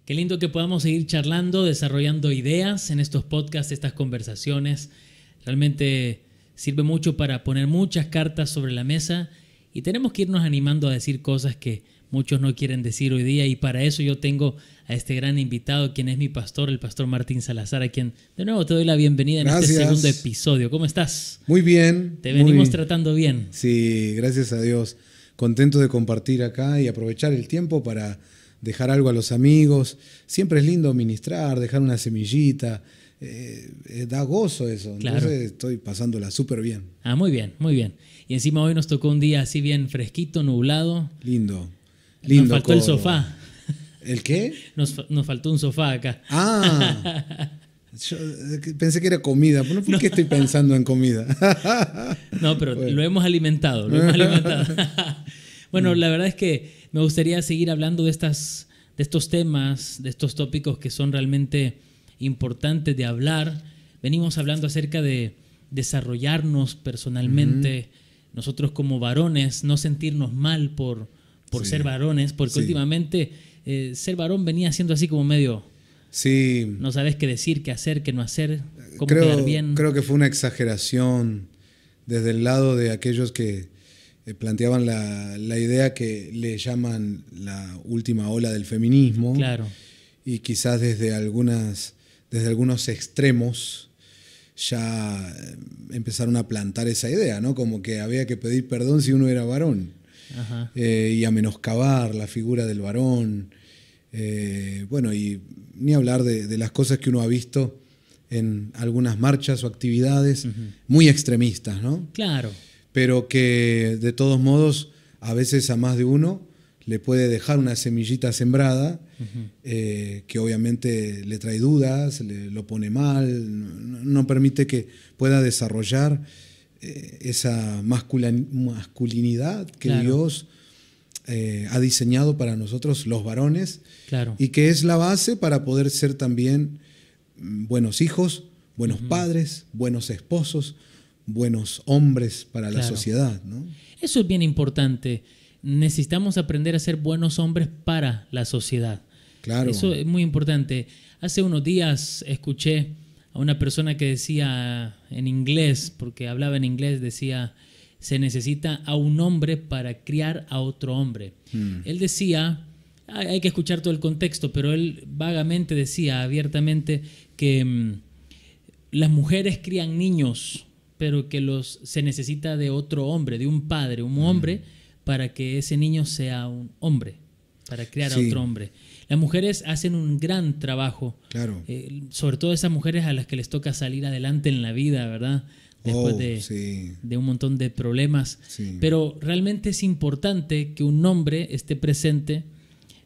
Qué lindo que podamos seguir charlando, desarrollando ideas en estos podcasts, estas conversaciones. Realmente sirve mucho para poner muchas cartas sobre la mesa y tenemos que irnos animando a decir cosas que muchos no quieren decir hoy día, y para eso yo tengo a este gran invitado, quien es mi pastor, el pastor Martín Salazar, a quien de nuevo te doy la bienvenida en este segundo episodio. ¿Cómo estás? Muy bien. Te venimos tratando bien. Sí, gracias a Dios. Contento de compartir acá y aprovechar el tiempo para dejar algo a los amigos. Siempre es lindo ministrar, dejar una semillita. Da gozo eso. Claro. Entonces estoy pasándola súper bien. Ah, muy bien, muy bien. Y encima hoy nos tocó un día así bien fresquito, nublado. Lindo. Nos faltó el sofá. ¿El qué? Nos faltó un sofá acá. Ah, yo pensé que era comida. ¿Por qué estoy pensando en comida? No, pero bueno. Lo hemos alimentado. Bueno, la verdad es que me gustaría seguir hablando de estos temas, de estos tópicos que son realmente importantes de hablar. Venimos hablando acerca de desarrollarnos personalmente, nosotros como varones, no sentirnos mal por ser varones, porque últimamente ser varón venía siendo así como medio... Sí. No sabes qué decir, qué hacer, qué no hacer, cómo quedar bien. Creo que fue una exageración desde el lado de aquellos que planteaban la idea que le llaman la última ola del feminismo. Claro. Y quizás desde algunos extremos ya empezaron a plantar esa idea, ¿no? Como que había que pedir perdón si uno era varón. Ajá. Y a menoscabar la figura del varón. Bueno, y ni hablar de las cosas que uno ha visto en algunas marchas o actividades muy extremistas, ¿no? Claro. Pero que de todos modos a veces a más de uno le puede dejar una semillita sembrada que obviamente le trae dudas, lo pone mal, no permite que pueda desarrollar esa masculinidad que claro. Dios ha diseñado para nosotros los varones, claro. y que es la base para poder ser también buenos hijos, buenos padres, buenos esposos, buenos hombres para la sociedad, ¿no? Eso es bien importante. Necesitamos aprender a ser buenos hombres para la sociedad. Claro. Eso es muy importante. Hace unos días escuché a una persona que decía en inglés, porque hablaba en inglés, decía: se necesita a un hombre para criar a otro hombre. Él decía, hay que escuchar todo el contexto, pero él vagamente decía abiertamente que las mujeres crían niños, pero que se necesita de otro hombre, de un padre, un hombre, para que ese niño sea un hombre, para criar a otro hombre. Las mujeres hacen un gran trabajo, claro. Sobre todo esas mujeres a las que les toca salir adelante en la vida, ¿verdad? Después de un montón de problemas. Sí. Pero realmente es importante que un hombre esté presente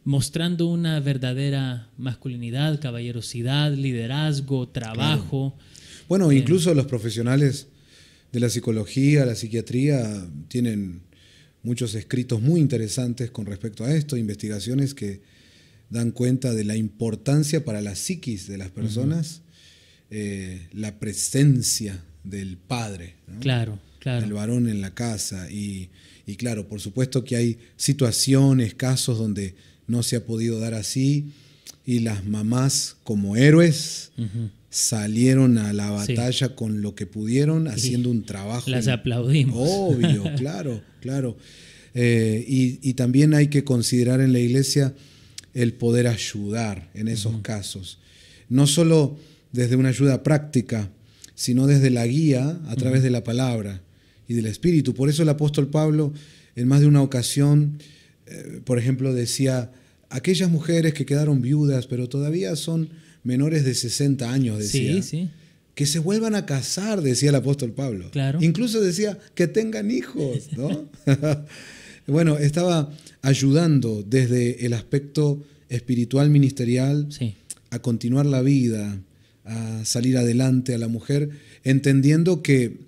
mostrando una verdadera masculinidad, caballerosidad, liderazgo, trabajo. Claro. Bueno, incluso los profesionales de la psicología, la psiquiatría, tienen muchos escritos muy interesantes con respecto a esto, investigaciones que dan cuenta de la importancia para la psiquis de las personas, la presencia del padre, ¿no? Claro, claro. El varón en la casa. Y claro, por supuesto que hay situaciones, casos donde no se ha podido dar así, y las mamás como héroes salieron a la batalla con lo que pudieron, haciendo un trabajo. Las aplaudimos. Obvio, claro, claro. Y también hay que considerar en la iglesia el poder ayudar en esos casos. No solo desde una ayuda práctica, sino desde la guía a través de la palabra y del Espíritu. Por eso el apóstol Pablo, en más de una ocasión, por ejemplo, decía: aquellas mujeres que quedaron viudas, pero todavía son menores de 60 años, decía. Sí. Que se vuelvan a casar, decía el apóstol Pablo. Claro. Incluso decía que tengan hijos, ¿no? Bueno, estaba ayudando desde el aspecto espiritual ministerial a continuar la vida, a salir adelante a la mujer, entendiendo que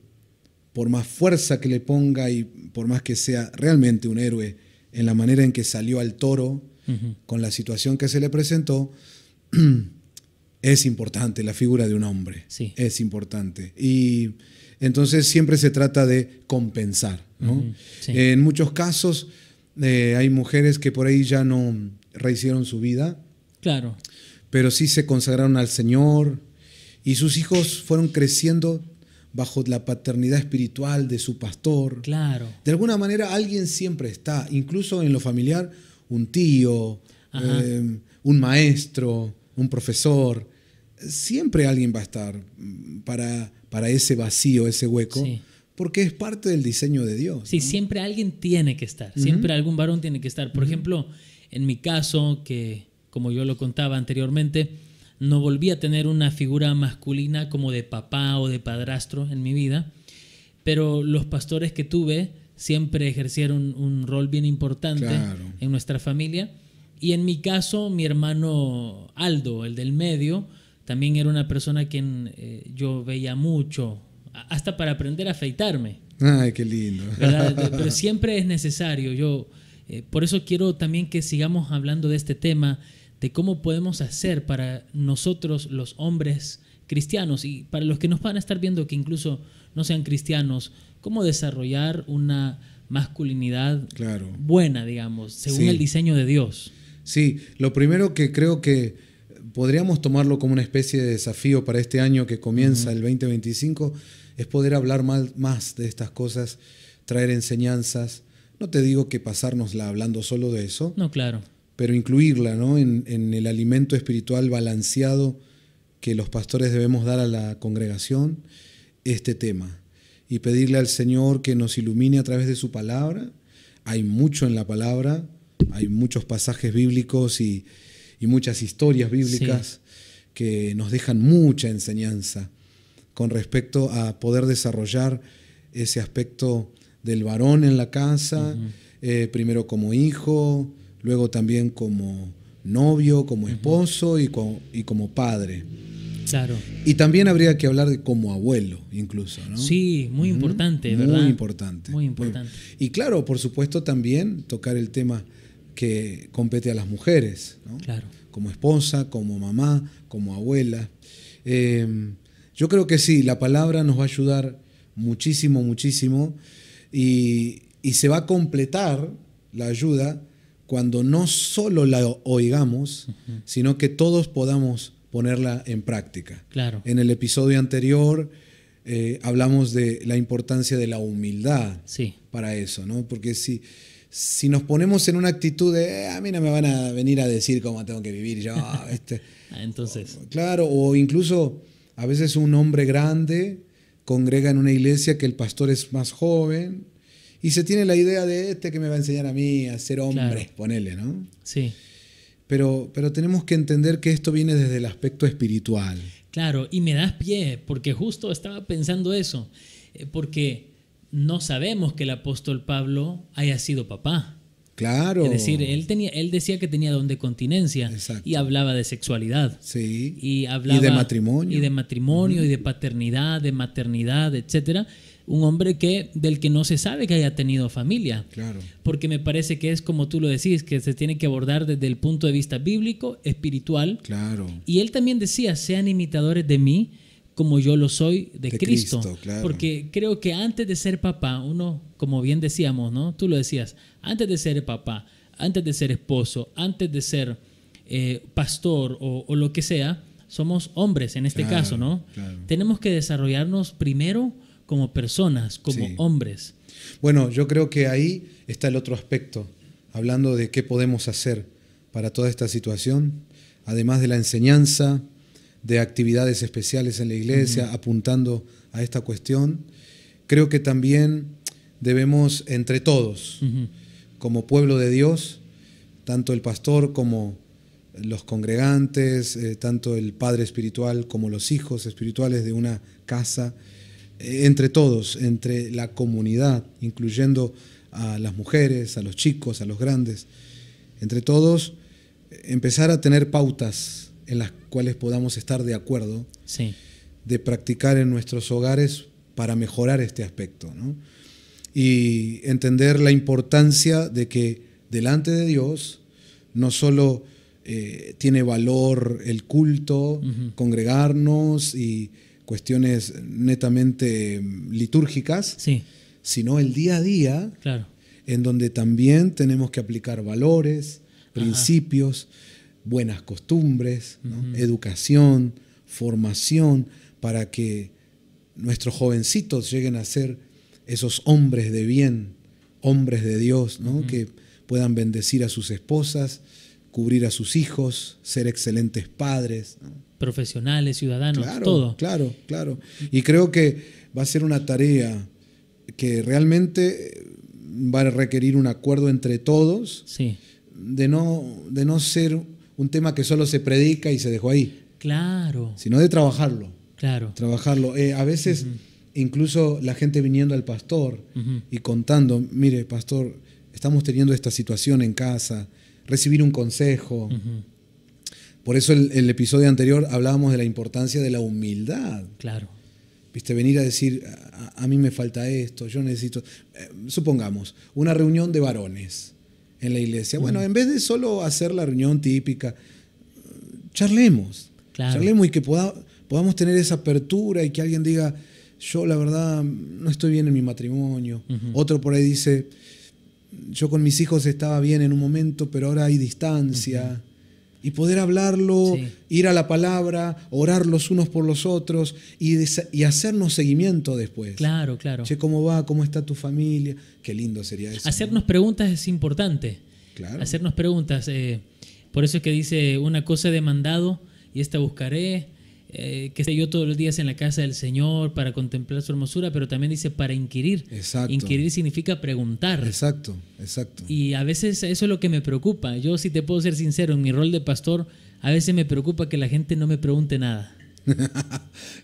por más fuerza que le ponga y por más que sea realmente un héroe en la manera en que salió al toro con la situación que se le presentó, es importante la figura de un hombre. Sí. Es importante. Y entonces siempre se trata de compensar, ¿no? Sí. En muchos casos hay mujeres que por ahí ya no rehicieron su vida Claro. Pero sí se consagraron al Señor y sus hijos fueron creciendo bajo la paternidad espiritual de su pastor. Claro. De alguna manera alguien siempre está, incluso en lo familiar, un tío, un maestro, un profesor. Siempre alguien va a estar para ese vacío, ese hueco, Sí. porque es parte del diseño de Dios. Sí, ¿no? siempre alguien tiene que estar, siempre algún varón tiene que estar. Por ejemplo, en mi caso, que como yo lo contaba anteriormente, no volví a tener una figura masculina como de papá o de padrastro en mi vida, pero los pastores que tuve siempre ejercieron un rol bien importante en nuestra familia. Y en mi caso, mi hermano Aldo, el del medio, también era una persona a quien yo veía mucho, hasta para aprender a afeitarme. Ay, qué lindo. ¿Verdad? Pero siempre es necesario. Por eso quiero también que sigamos hablando de este tema, de cómo podemos hacer para nosotros los hombres cristianos y para los que nos van a estar viendo que incluso no sean cristianos, cómo desarrollar una masculinidad buena, digamos, según el diseño de Dios. Sí, lo primero que creo que podríamos tomarlo como una especie de desafío para este año que comienza el 2025 es poder hablar más de estas cosas, traer enseñanzas. No te digo que pasárnosla hablando solo de eso. No, claro. Pero incluirla, ¿no? en el alimento espiritual balanceado que los pastores debemos dar a la congregación, este tema. Y pedirle al Señor que nos ilumine a través de su palabra. Hay mucho en la palabra, hay muchos pasajes bíblicos y muchas historias bíblicas que nos dejan mucha enseñanza con respecto a poder desarrollar ese aspecto del varón en la casa, primero como hijo, luego también como novio, como esposo y como padre. Claro. Y también habría que hablar de como abuelo, incluso, ¿no? Sí, muy importante, ¿verdad? Muy importante. Muy importante. Y claro, por supuesto, también tocar el tema que compete a las mujeres, ¿no? Claro. Como esposa, como mamá, como abuela. Yo creo que sí, la palabra nos va a ayudar muchísimo, muchísimo. Y se va a completar la ayuda cuando no solo la oigamos, sino que todos podamos ponerla en práctica. Claro. En el episodio anterior hablamos de la importancia de la humildad para eso, ¿no? Porque si nos ponemos en una actitud de a mí no me van a venir a decir cómo tengo que vivir yo, entonces. Claro, o incluso a veces un hombre grande congrega en una iglesia que el pastor es más joven y se tiene la idea de que me va a enseñar a mí a ser hombre, ponele, ¿no? Sí. Pero tenemos que entender que esto viene desde el aspecto espiritual. Claro, y me das pie, porque justo estaba pensando eso, porque no sabemos que el apóstol Pablo haya sido papá. Claro. Es decir, él decía que tenía don de continencia. Exacto. Y hablaba de sexualidad. Sí. Y de matrimonio. Y de matrimonio, y de paternidad, de maternidad, etcétera. Un hombre del que no se sabe que haya tenido familia. Claro. Porque me parece que es como tú lo decís, que se tiene que abordar desde el punto de vista bíblico, espiritual. Claro. Y él también decía, sean imitadores de mí como yo lo soy de Cristo. Claro. Porque creo que antes de ser papá, uno, como bien decíamos, ¿no? Tú lo decías, antes de ser papá, antes de ser esposo, antes de ser pastor o lo que sea, somos hombres en este caso, ¿no? Claro. Tenemos que desarrollarnos primero como personas, como hombres. Bueno, yo creo que ahí está el otro aspecto, hablando de qué podemos hacer para toda esta situación, además de la enseñanza, de actividades especiales en la iglesia, apuntando a esta cuestión. Creo que también debemos, entre todos, como pueblo de Dios, tanto el pastor como los congregantes, tanto el padre espiritual como los hijos espirituales de una casa, entre todos, entre la comunidad, incluyendo a las mujeres, a los chicos, a los grandes, entre todos, empezar a tener pautas en las cuales podamos estar de acuerdo, de practicar en nuestros hogares para mejorar este aspecto, ¿no? Y entender la importancia de que delante de Dios no solo tiene valor el culto, congregarnos y cuestiones netamente litúrgicas, sino el día a día, en donde también tenemos que aplicar valores, principios, buenas costumbres, ¿no? Educación, formación, para que nuestros jovencitos lleguen a ser esos hombres de bien, hombres de Dios, ¿no? Que puedan bendecir a sus esposas, cubrir a sus hijos, ser excelentes padres, ¿no? Profesionales, ciudadanos, claro, todo. Claro. Y creo que va a ser una tarea que realmente va a requerir un acuerdo entre todos, sí, de no ser un tema que solo se predica y se dejó ahí. Claro. Sino de trabajarlo. Claro. Trabajarlo. A veces, incluso la gente viniendo al pastor y contando, mire, pastor, estamos teniendo esta situación en casa, recibir un consejo. Por eso el episodio anterior hablábamos de la importancia de la humildad. Claro. ¿Viste? Venir a decir, a mí me falta esto, yo necesito... supongamos, una reunión de varones en la iglesia. Bueno, en vez de solo hacer la reunión típica, charlemos. Claro. Charlemos y que podamos tener esa apertura y que alguien diga, yo la verdad no estoy bien en mi matrimonio. Otro por ahí dice, yo con mis hijos estaba bien en un momento, pero ahora hay distancia. Y poder hablarlo, ir a la palabra, orar los unos por los otros y hacernos seguimiento después. Claro. Che, ¿cómo va? ¿Cómo está tu familia? Qué lindo sería eso. Hacernos preguntas es importante. Claro. Hacernos preguntas. Por eso es que dice, una cosa he demandado y esta buscaré, que esté yo todos los días en la casa del Señor para contemplar su hermosura, pero también dice para inquirir. Exacto. Inquirir significa preguntar. Exacto. Y a veces eso es lo que me preocupa. Yo, si te puedo ser sincero, en mi rol de pastor, a veces me preocupa que la gente no me pregunte nada.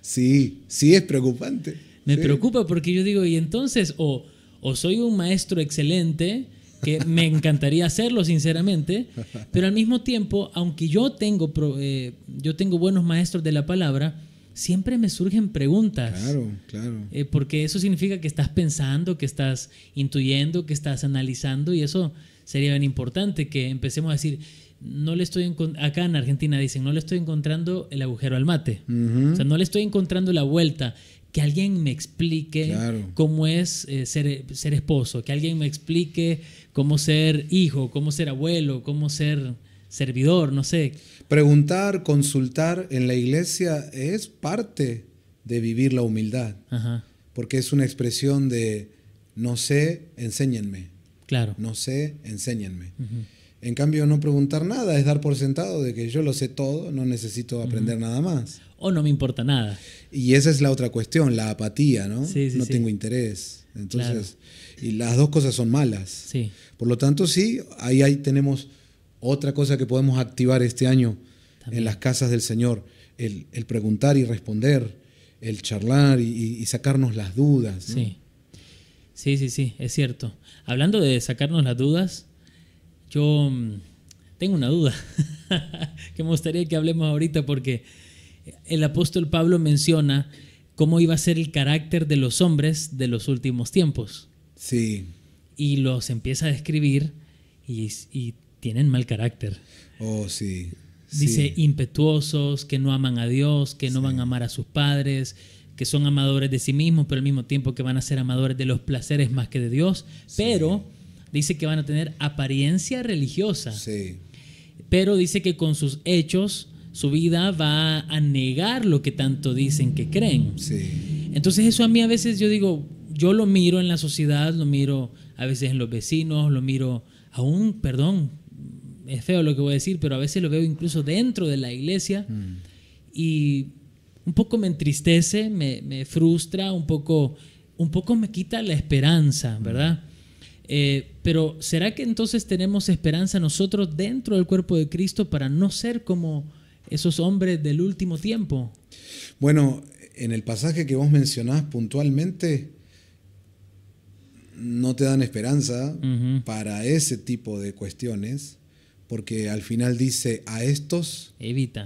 Sí es preocupante. Me preocupa porque yo digo, y entonces, o soy un maestro excelente, que me encantaría hacerlo sinceramente, pero al mismo tiempo, aunque yo tengo buenos maestros de la palabra, siempre me surgen preguntas. Claro. Porque eso significa que estás pensando, que estás intuyendo, que estás analizando, y eso sería bien importante, que empecemos a decir, acá en Argentina dicen, no le estoy encontrando el agujero al mate. O sea, no le estoy encontrando la vuelta. Que alguien me explique cómo es ser esposo, que alguien me explique cómo ser hijo, cómo ser abuelo, cómo ser servidor, no sé. Preguntar, consultar en la iglesia es parte de vivir la humildad. Porque es una expresión de no sé, enséñenme. Claro. No sé, enséñenme. En cambio, no preguntar nada es dar por sentado de que yo lo sé todo, no necesito aprender nada más. O no me importa nada. Y esa es la otra cuestión, la apatía, ¿no? No tengo interés. Entonces, y las dos cosas son malas. Sí. Por lo tanto, sí, ahí tenemos otra cosa que podemos activar este año también en las casas del Señor. El preguntar y responder, el charlar y sacarnos las dudas, ¿no? Sí, es cierto. Hablando de sacarnos las dudas, yo tengo una duda que me gustaría que hablemos ahorita, porque el apóstol Pablo menciona cómo iba a ser el carácter de los hombres de los últimos tiempos. Sí. Y los empieza a describir y tienen mal carácter. Oh, sí. Dice impetuosos, que no aman a Dios, que no van a amar a sus padres, que son amadores de sí mismos, pero al mismo tiempo que van a ser amadores de los placeres más que de Dios. Pero dice que van a tener apariencia religiosa. Pero dice que con sus hechos su vida va a negar lo que tanto dicen que creen. Entonces eso a mí a veces yo digo, yo lo miro en la sociedad, lo miro a veces en los vecinos, lo miro aún, perdón, es feo lo que voy a decir, pero a veces lo veo incluso dentro de la iglesia y un poco me entristece, me frustra, un poco me quita la esperanza, ¿verdad? Pero ¿será que entonces tenemos esperanza nosotros dentro del cuerpo de Cristo para no ser como esos hombres del último tiempo? Bueno, en el pasaje que vos mencionás puntualmente no te dan esperanza para ese tipo de cuestiones, porque al final dice a estos evita.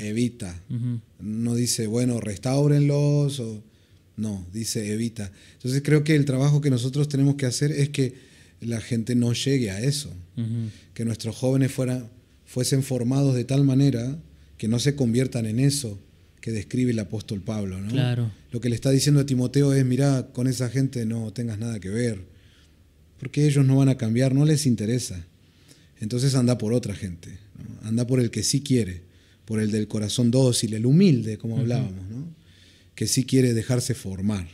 No dice, bueno, restáurenlos, no, dice evita. Entonces creo que el trabajo que nosotros tenemos que hacer es que la gente no llegue a eso, que nuestros jóvenes fuesen formados de tal manera que no se conviertan en eso que describe el apóstol Pablo, ¿no? Claro. Lo que le está diciendo a Timoteo es, mirá, con esa gente no tengas nada que ver, porque ellos no van a cambiar, no les interesa. Entonces anda por otra gente, ¿no? Anda por el que sí quiere, por el del corazón dócil, el humilde, como hablábamos, ¿no? Que sí quiere dejarse formar.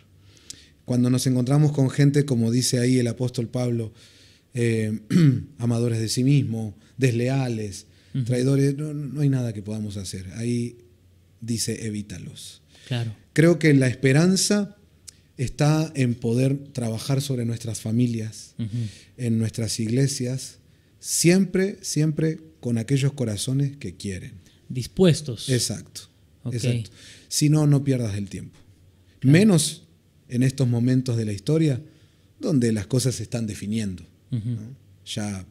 Cuando nos encontramos con gente, como dice ahí el apóstol Pablo, amadores de sí mismo, desleales, traidores, no hay nada que podamos hacer. Ahí dice, evítalos. Claro. Creo que la esperanza está en poder trabajar sobre nuestras familias, en nuestras iglesias, siempre con aquellos corazones que quieren. Dispuestos. Exacto. Okay. Exacto. Si no, no pierdas el tiempo. Claro. Menos en estos momentos de la historia donde las cosas se están definiendo, ¿no? Ya,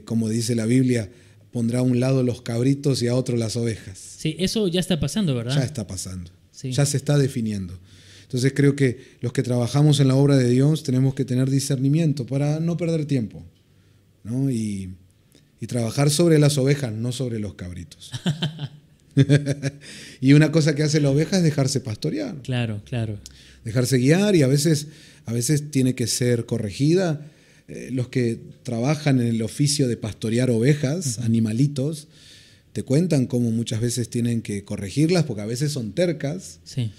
como dice la Biblia, pondrá a un lado los cabritos y a otro las ovejas. Sí, eso ya está pasando, ¿verdad? Ya está pasando. Sí. Ya se está definiendo. Entonces creo que los que trabajamos en la obra de Dios tenemos que tener discernimiento para no perder tiempo, ¿no? Y trabajar sobre las ovejas, no sobre los cabritos. Y una cosa que hace la oveja es dejarse pastorear. Claro. Dejarse guiar, y a veces tiene que ser corregida. Los que trabajan en el oficio de pastorear ovejas, animalitos, te cuentan cómo muchas veces tienen que corregirlas porque a veces son tercas. Sí.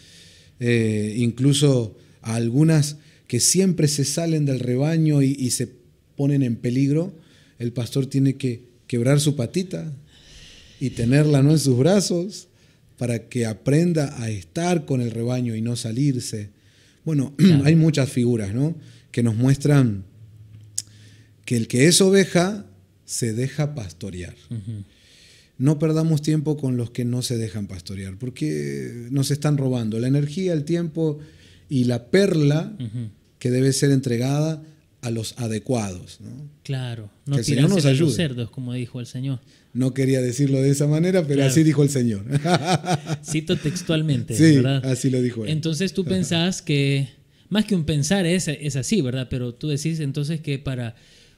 Incluso a algunas que siempre se salen del rebaño y se ponen en peligro, el pastor tiene que quebrar su patita y tenerla, ¿no?, en sus brazos para que aprenda a estar con el rebaño y no salirse. Bueno, claro. Hay muchas figuras, ¿no?, que nos muestran que el que es oveja se deja pastorear. No perdamos tiempo con los que no se dejan pastorear, porque nos están robando la energía, el tiempo y la perla que debe ser entregada a los adecuados, ¿no? Claro, no tirarse a los cerdos, como dijo el Señor. No quería decirlo de esa manera, pero claro, así dijo el Señor. Cito textualmente, sí, ¿verdad? Así lo dijo él. Entonces tú pensás que, más que un pensar es así, ¿verdad? Pero tú decís entonces que para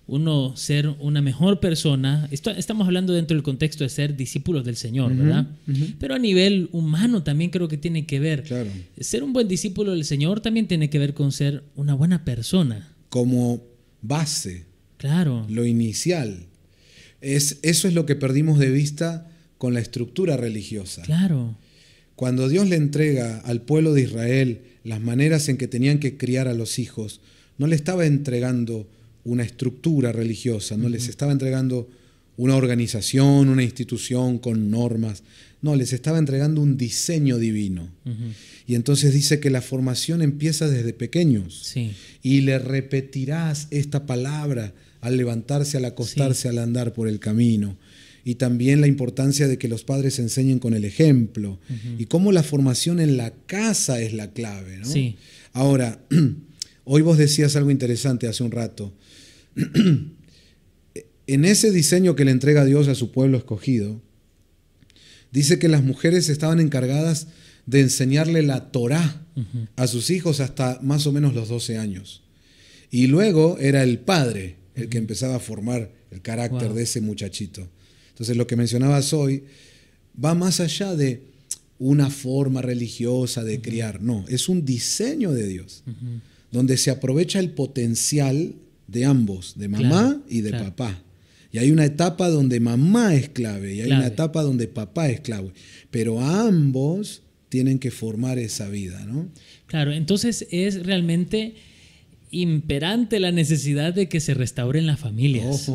uno ser una mejor persona, estamos hablando dentro del contexto de ser discípulos del Señor, ¿verdad? Pero a nivel humano también creo que tiene que ver. Claro. Ser un buen discípulo del Señor también tiene que ver con ser una buena persona. Como base, claro, lo inicial. Eso es lo que perdimos de vista con la estructura religiosa. Claro. Cuando Dios le entrega al pueblo de Israel las maneras en que tenían que criar a los hijos, no le estaba entregando una estructura religiosa, no les estaba entregando una organización, una institución con normas, no, les estaba entregando un diseño divino. Y entonces dice que la formación empieza desde pequeños. Sí. Y le repetirás esta palabra al levantarse, al acostarse, al andar por el camino. Y también la importancia de que los padres enseñen con el ejemplo. Y cómo la formación en la casa es la clave, ¿no? Sí. Ahora, hoy vos decías algo interesante hace un rato. En ese diseño que le entrega Dios a su pueblo escogido, dice que las mujeres estaban encargadas de enseñarle la Torá a sus hijos hasta más o menos los 12 años. Y luego era el padre el que empezaba a formar el carácter de ese muchachito. Entonces lo que mencionabas hoy va más allá de una forma religiosa de criar. No, es un diseño de Dios, donde se aprovecha el potencial de ambos, de mamá y de papá. Y hay una etapa donde mamá es clave y hay una etapa donde papá es clave. Pero ambos tienen que formar esa vida, ¿no? Claro, entonces es realmente imperante la necesidad de que se restauren las familias.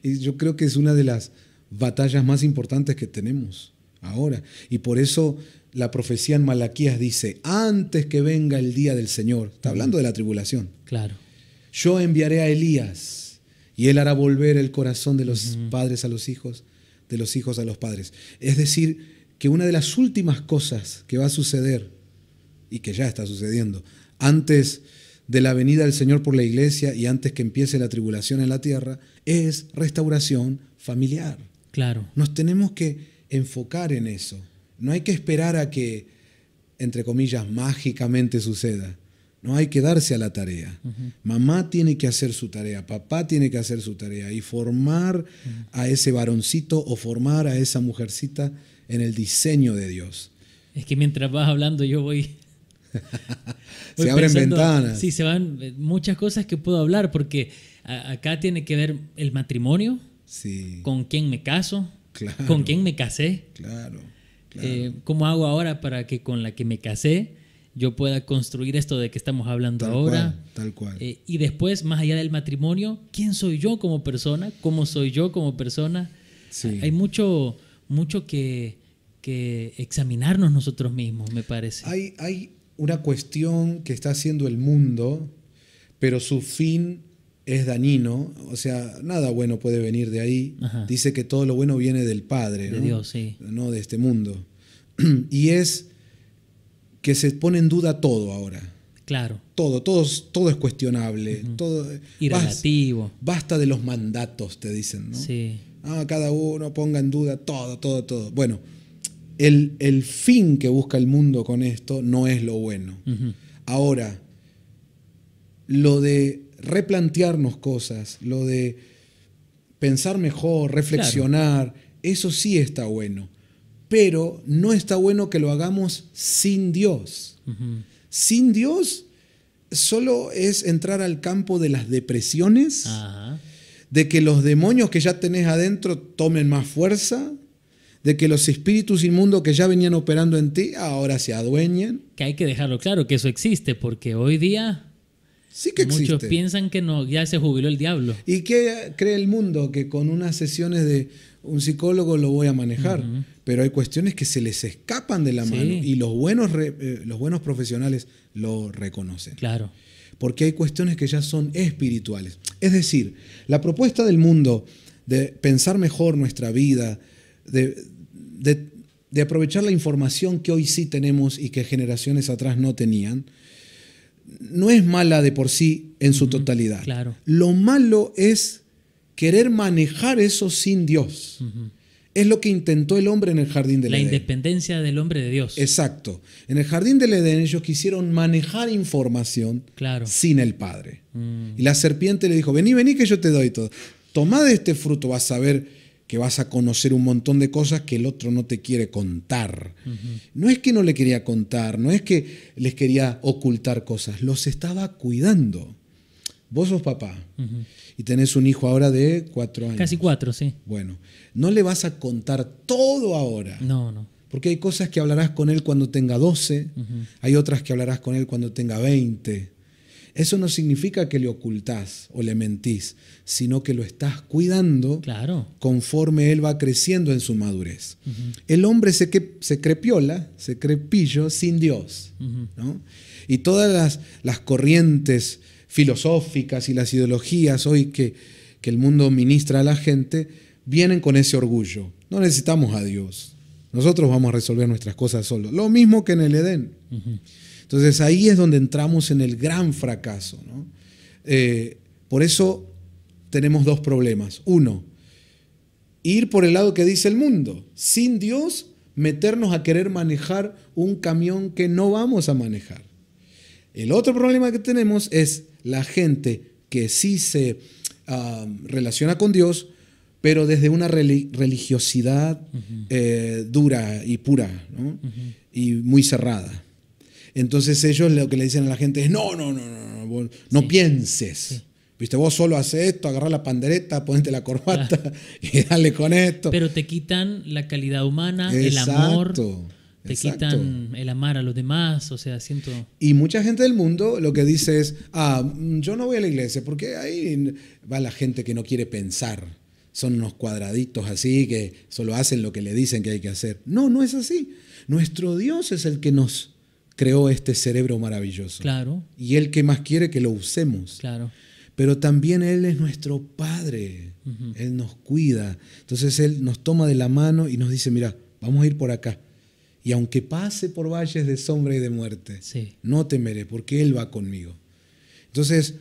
Yo creo que es una de las batallas más importantes que tenemos ahora. Y por eso la profecía en Malaquías dice, antes que venga el día del Señor, está hablando de la tribulación. Claro. Yo enviaré a Elías y él hará volver el corazón de los padres a los hijos, de los hijos a los padres. Es decir, que una de las últimas cosas que va a suceder, y que ya está sucediendo, antes de la venida del Señor por la iglesia y antes que empiece la tribulación en la tierra, es restauración familiar. Claro. Nos tenemos que enfocar en eso. No hay que esperar a que, entre comillas, mágicamente suceda. No hay que darse a la tarea. Mamá tiene que hacer su tarea, papá tiene que hacer su tarea y formar a ese varoncito o formar a esa mujercita en el diseño de Dios. Es que mientras vas hablando yo voy se abren ventanas. Sí, se van muchas cosas que puedo hablar porque acá tiene que ver el matrimonio, Sí. ¿Con quién me caso? Claro. ¿Con quién me casé? Claro. ¿Cómo hago ahora para que con la que me casé yo pueda construir esto de que estamos hablando ahora? Tal cual. Y después, más allá del matrimonio, ¿quién soy yo como persona? ¿Cómo soy yo como persona? Sí. Hay mucho que examinarnos nosotros mismos, me parece. Hay una cuestión que está haciendo el mundo, pero su fin es dañino. O sea, nada bueno puede venir de ahí. Ajá. Dice que todo lo bueno viene del Padre, de ¿no? Dios, sí. No de este mundo. Y es que se pone en duda todo ahora. Claro. Todo es cuestionable. Todo, y relativo. Basta de los mandatos, te dicen, ¿no? Sí. Cada uno ponga en duda todo. Bueno, el fin que busca el mundo con esto no es lo bueno. Ahora, lo de replantearnos cosas, lo de pensar mejor, reflexionar, eso sí está bueno. Pero no está bueno que lo hagamos sin Dios. Sin Dios solo es entrar al campo de las depresiones, de que los demonios que ya tenés adentro tomen más fuerza, de que los espíritus inmundos que ya venían operando en ti ahora se adueñen. Que hay que dejarlo claro que eso existe, porque hoy día sí que existe. Muchos piensan que no, ya se jubiló el diablo. ¿Y qué cree el mundo? Que con unas sesiones de un psicólogo lo voy a manejar. Pero hay cuestiones que se les escapan de la mano y los buenos profesionales lo reconocen. Claro. Porque hay cuestiones que ya son espirituales. Es decir, la propuesta del mundo de pensar mejor nuestra vida, de aprovechar la información que hoy sí tenemos y que generaciones atrás no tenían, no es mala de por sí en su totalidad. Claro. Lo malo es querer manejar eso sin Dios. Es lo que intentó el hombre en el jardín del Edén. La independencia del hombre de Dios. Exacto. En el jardín del Edén ellos quisieron manejar información sin el Padre. Y la serpiente le dijo, vení que yo te doy todo. Tomá de este fruto, vas a ver que vas a conocer un montón de cosas que el otro no te quiere contar. No es que no le quería contar, no es que les quería ocultar cosas, los estaba cuidando. Vos sos papá y tenés un hijo ahora de 4 años. Casi 4, sí. Bueno, no le vas a contar todo ahora. No. Porque hay cosas que hablarás con él cuando tenga 12, hay otras que hablarás con él cuando tenga 20. Eso no significa que le ocultás o le mentís, sino que lo estás cuidando conforme él va creciendo en su madurez. El hombre se cree piola, se cree pillo sin Dios, ¿no? Y todas las corrientes filosóficas y las ideologías hoy que el mundo ministra a la gente vienen con ese orgullo. No necesitamos a Dios. Nosotros vamos a resolver nuestras cosas solos. Lo mismo que en el Edén. Entonces ahí es donde entramos en el gran fracaso, ¿no? Por eso tenemos 2 problemas. 1, ir por el lado que dice el mundo. Sin Dios, meternos a querer manejar un camión que no vamos a manejar. El otro problema que tenemos es la gente que sí se relaciona con Dios, pero desde una religiosidad dura y pura, ¿no? Y muy cerrada. Entonces ellos lo que le dicen a la gente es no pienses. Sí. ¿Viste? Vos solo haces esto, agarrá la pandereta, ponete la corbata y dale con esto. Pero te quitan la calidad humana, el amor. Te quitan el amar a los demás, o sea, siento... Y mucha gente del mundo lo que dice es, yo no voy a la iglesia porque ahí va la gente que no quiere pensar. Son unos cuadraditos así que solo hacen lo que le dicen que hay que hacer. No es así. Nuestro Dios es el que nos creó este cerebro maravilloso. Claro. Y Él que más quiere que lo usemos. Claro. Pero también Él es nuestro Padre. Él nos cuida. Entonces Él nos toma de la mano y nos dice, mira, vamos a ir por acá. Y aunque pase por valles de sombra y de muerte, no temeré, porque Él va conmigo. Entonces,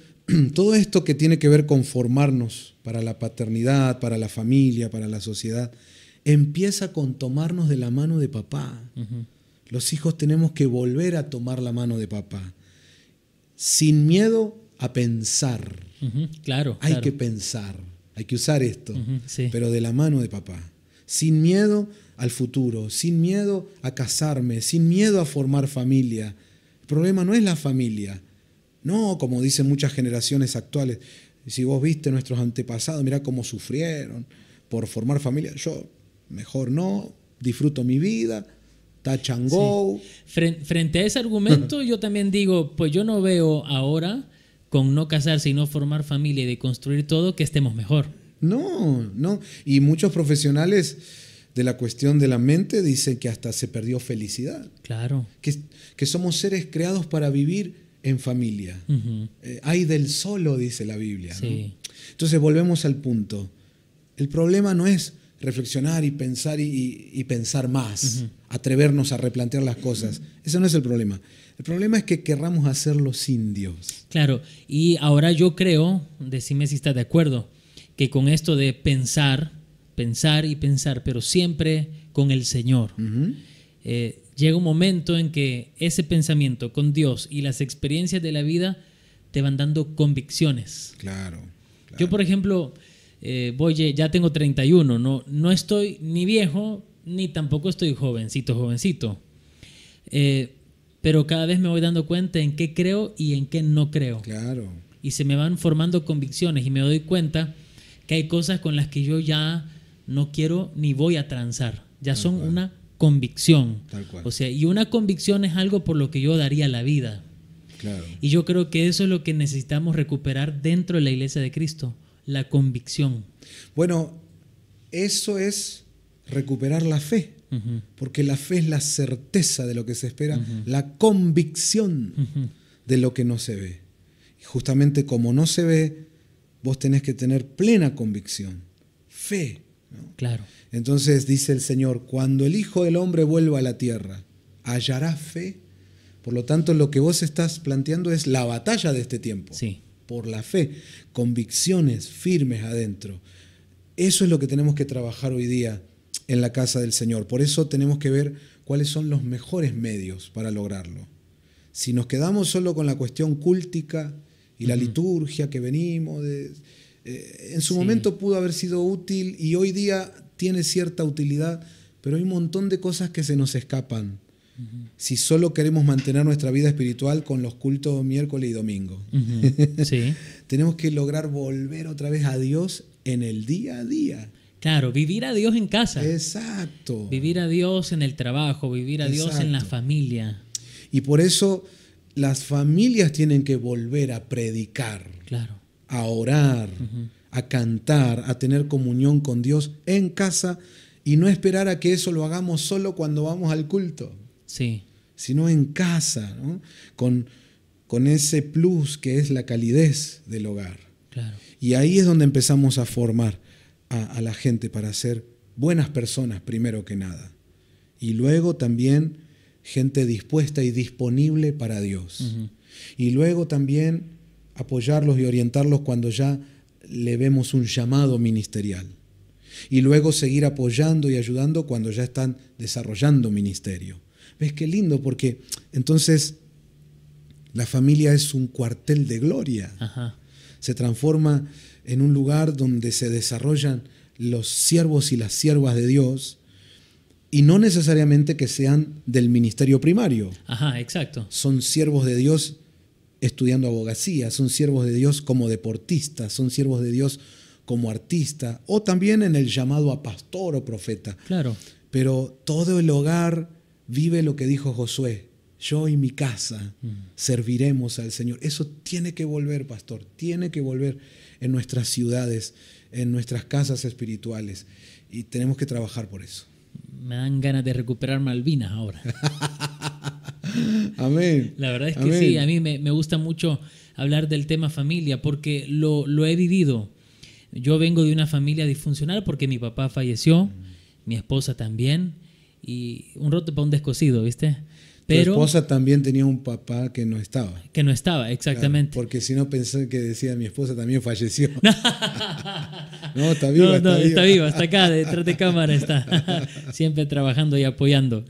todo esto que tiene que ver con formarnos para la paternidad, para la familia, para la sociedad, empieza con tomarnos de la mano de papá. Los hijos tenemos que volver a tomar la mano de papá, sin miedo a pensar. Hay que pensar, hay que usar esto, pero de la mano de papá. Sin miedo al futuro, sin miedo a casarme, sin miedo a formar familia. El problema no es la familia. No, como dicen muchas generaciones actuales, Si vos viste nuestros antepasados, mirá cómo sufrieron por formar familia. Yo mejor no, disfruto mi vida, touch and go. Sí. Frente a ese argumento yo también digo, pues yo no veo ahora con no casarse y no formar familia y de construir todo que estemos mejor. No. Y muchos profesionales de la cuestión de la mente dicen que hasta se perdió felicidad. Claro. Que somos seres creados para vivir en familia. Hay del solo, dice la Biblia, ¿no? Sí. Entonces volvemos al punto. El problema no es reflexionar y pensar y pensar más, atrevernos a replantear las cosas. Ese no es el problema. El problema es que querramos hacerlo sin Dios. Claro, y ahora yo creo, decime si estás de acuerdo, que con esto de pensar y pensar, pero siempre con el Señor, llega un momento en que ese pensamiento con Dios y las experiencias de la vida te van dando convicciones. Claro. Yo, por ejemplo, ya tengo 31, no estoy ni viejo, ni tampoco estoy jovencito. Pero cada vez me voy dando cuenta en qué creo y en qué no creo. Claro. Y se me van formando convicciones y me doy cuenta que hay cosas con las que yo ya no quiero ni voy a transar. Ya son una convicción. Tal cual. O sea, y una convicción es algo por lo que yo daría la vida. Claro. Y yo creo que eso es lo que necesitamos recuperar dentro de la Iglesia de Cristo, la convicción. Bueno, eso es recuperar la fe, porque la fe es la certeza de lo que se espera, la convicción de lo que no se ve. Y justamente como no se ve, vos tenés que tener plena convicción, fe, ¿no? Claro. Entonces dice el Señor, cuando el Hijo del Hombre vuelva a la tierra, ¿hallará fe? Por lo tanto, lo que vos estás planteando es la batalla de este tiempo. Sí. Por la fe, convicciones firmes adentro. Eso es lo que tenemos que trabajar hoy día en la casa del Señor. Por eso tenemos que ver cuáles son los mejores medios para lograrlo. Si nos quedamos solo con la cuestión cúltica y la liturgia que venimos, en su momento pudo haber sido útil y hoy día tiene cierta utilidad, pero hay un montón de cosas que se nos escapan. Si solo queremos mantener nuestra vida espiritual con los cultos miércoles y domingo. Sí. Tenemos que lograr volver otra vez a Dios en el día a día. Claro, vivir a Dios en casa. Exacto. Vivir a Dios en el trabajo, vivir a Dios en la familia. Y por eso las familias tienen que volver a predicar, claro, a orar, a cantar, a tener comunión con Dios en casa y no esperar a que eso lo hagamos solo cuando vamos al culto. Sí. Sino en casa, ¿no? Con ese plus que es la calidez del hogar. Claro. Y ahí es donde empezamos a formar a la gente para ser buenas personas primero que nada. Y luego también gente dispuesta y disponible para Dios. Y luego también apoyarlos y orientarlos cuando ya le vemos un llamado ministerial. Y luego seguir apoyando y ayudando cuando ya están desarrollando ministerio. ¿Ves qué lindo? Porque entonces la familia es un cuartel de gloria. Se transforma en un lugar donde se desarrollan los siervos y las siervas de Dios y no necesariamente que sean del ministerio primario. Exacto. Son siervos de Dios estudiando abogacía, son siervos de Dios como deportistas, son siervos de Dios como artista o también en el llamado a pastor o profeta. Claro. Pero todo el hogar vive lo que dijo Josué, yo y mi casa serviremos al Señor. Eso tiene que volver, pastor, tiene que volver en nuestras ciudades, en nuestras casas espirituales. Y tenemos que trabajar por eso. Me dan ganas de recuperar Malvinas ahora. Amén. La verdad es que Amén. sí, a mí me gusta mucho hablar del tema familia porque lo he vivido. Yo vengo de una familia disfuncional porque mi papá falleció, mi esposa también, y un roto para un descosido, ¿viste? Pero, tu esposa también tenía un papá que no estaba. Que no estaba, exactamente. Claro, porque si no pensé que decía mi esposa también falleció. No, está viva, está viva, está acá, detrás de cámara está. Siempre trabajando y apoyando.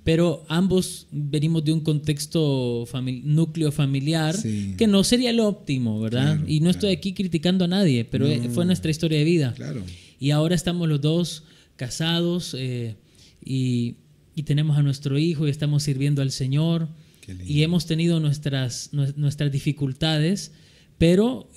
Pero ambos venimos de un contexto núcleo familiar que no sería el óptimo, ¿verdad? Claro, y no estoy aquí criticando a nadie, pero fue nuestra historia de vida. Claro. Y ahora estamos los dos casados y tenemos a nuestro hijo y estamos sirviendo al Señor y hemos tenido nuestras dificultades, Pero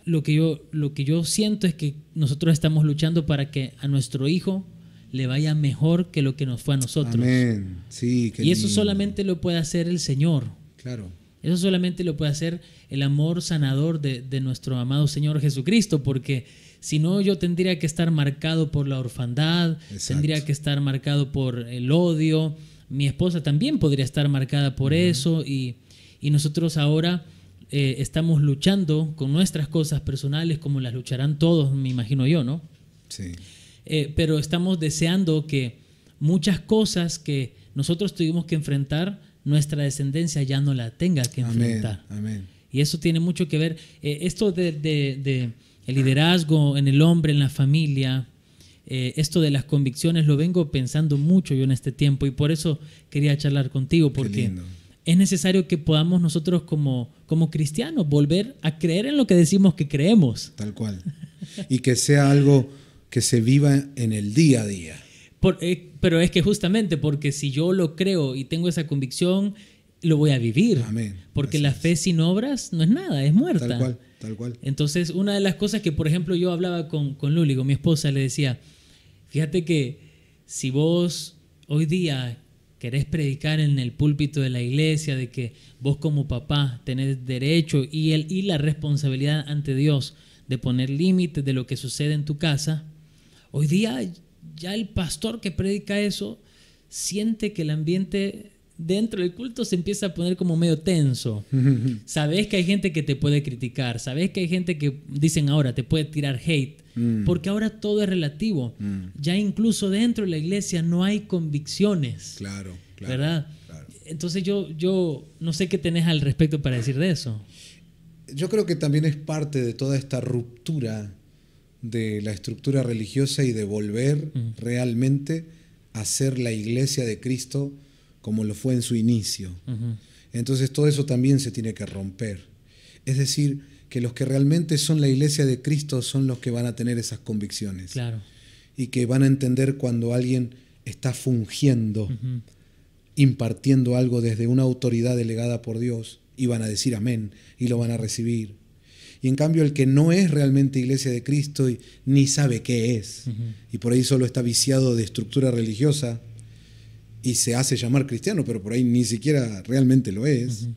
lo que yo siento es que nosotros estamos luchando para que a nuestro hijo le vaya mejor que lo que nos fue a nosotros. Amén. Sí, qué y eso lindo. solamente lo puede hacer el Señor. Claro. Eso solamente lo puede hacer el amor sanador de nuestro amado Señor Jesucristo, porque si no, yo tendría que estar marcado por la orfandad, Exacto. tendría que estar marcado por el odio. Mi esposa también podría estar marcada por eso, y nosotros ahora estamos luchando con nuestras cosas personales, como las lucharán todos, me imagino yo, ¿no? Sí. Pero estamos deseando que muchas cosas que nosotros tuvimos que enfrentar, nuestra descendencia ya no la tenga que enfrentar. Amén. Y eso tiene mucho que ver. Esto de el liderazgo en el hombre, en la familia, esto de las convicciones, lo vengo pensando mucho yo en este tiempo, y por eso quería charlar contigo, porque es necesario que podamos nosotros como cristianos volver a creer en lo que decimos que creemos. Tal cual. Y que sea algo que se viva en el día a día. Pero es que justamente porque si yo lo creo y tengo esa convicción, lo voy a vivir. Amén. Porque Así la es. fe sin obras no es nada, es muerta. Tal cual. Entonces, una de las cosas que, por ejemplo, yo hablaba con Luli, con mi esposa, le decía, fíjate que si vos hoy día querés predicar en el púlpito de la iglesia, de que vos como papá tenés derecho y la responsabilidad ante Dios de poner límites de lo que sucede en tu casa, hoy día ya el pastor que predica eso siente que el ambiente dentro del culto se empieza a poner como medio tenso. Sabes que hay gente que te puede criticar, sabes que hay gente que dicen ahora te puede tirar hate, porque ahora todo es relativo. Ya incluso dentro de la iglesia no hay convicciones. Claro. ¿Verdad? Claro. Entonces yo no sé qué tenés al respecto para decir de eso. Yo creo que también es parte de toda esta ruptura de la estructura religiosa y de volver realmente a ser la iglesia de Cristo como lo fue en su inicio. Entonces todo eso también se tiene que romper. Es decir, que los que realmente son la iglesia de Cristo son los que van a tener esas convicciones. Claro. Y que van a entender cuando alguien está fungiendo, impartiendo algo desde una autoridad delegada por Dios, y van a decir amén y lo van a recibir. Y en cambio el que no es realmente iglesia de Cristo y ni sabe qué es, y por ahí solo está viciado de estructura religiosa y se hace llamar cristiano, pero por ahí ni siquiera realmente lo es,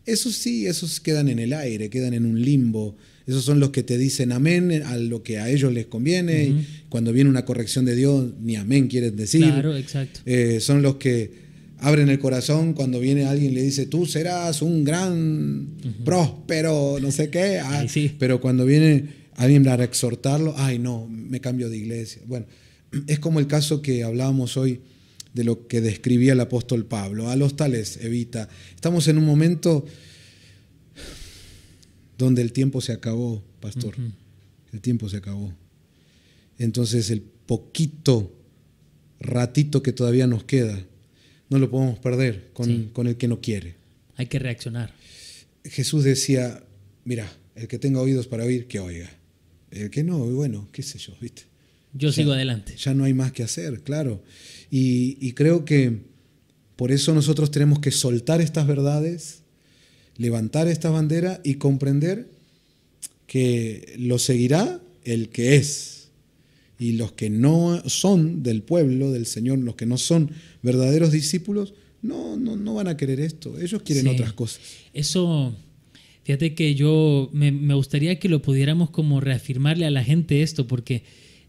esos quedan en el aire, quedan en un limbo. Esos son los que te dicen amén a lo que a ellos les conviene, y cuando viene una corrección de Dios ni amén quieren decir. Claro, exacto. Son los que abren el corazón cuando viene alguien y le dice, tú serás un gran próspero, no sé qué. Sí. Pero cuando viene alguien para exhortarlo, ay no, me cambio de iglesia. Bueno, es como el caso que hablábamos hoy de lo que describía el apóstol Pablo. A los tales evita. Estamos en un momento donde el tiempo se acabó, pastor. El tiempo se acabó. Entonces el poquito ratito que todavía nos queda, no lo podemos perder con el que no quiere. Hay que reaccionar. Jesús decía, mira, el que tenga oídos para oír, que oiga. El que no, bueno, qué sé yo, ¿viste? Yo sigo adelante. Ya no hay más que hacer, claro. Y creo que por eso nosotros tenemos que soltar estas verdades, levantar esta bandera y comprender que lo seguirá el que es. Y los que no son del pueblo del Señor, los que no son verdaderos discípulos, no van a querer esto. Ellos quieren otras cosas. Eso, fíjate que yo me gustaría que lo pudiéramos como reafirmarle a la gente esto, porque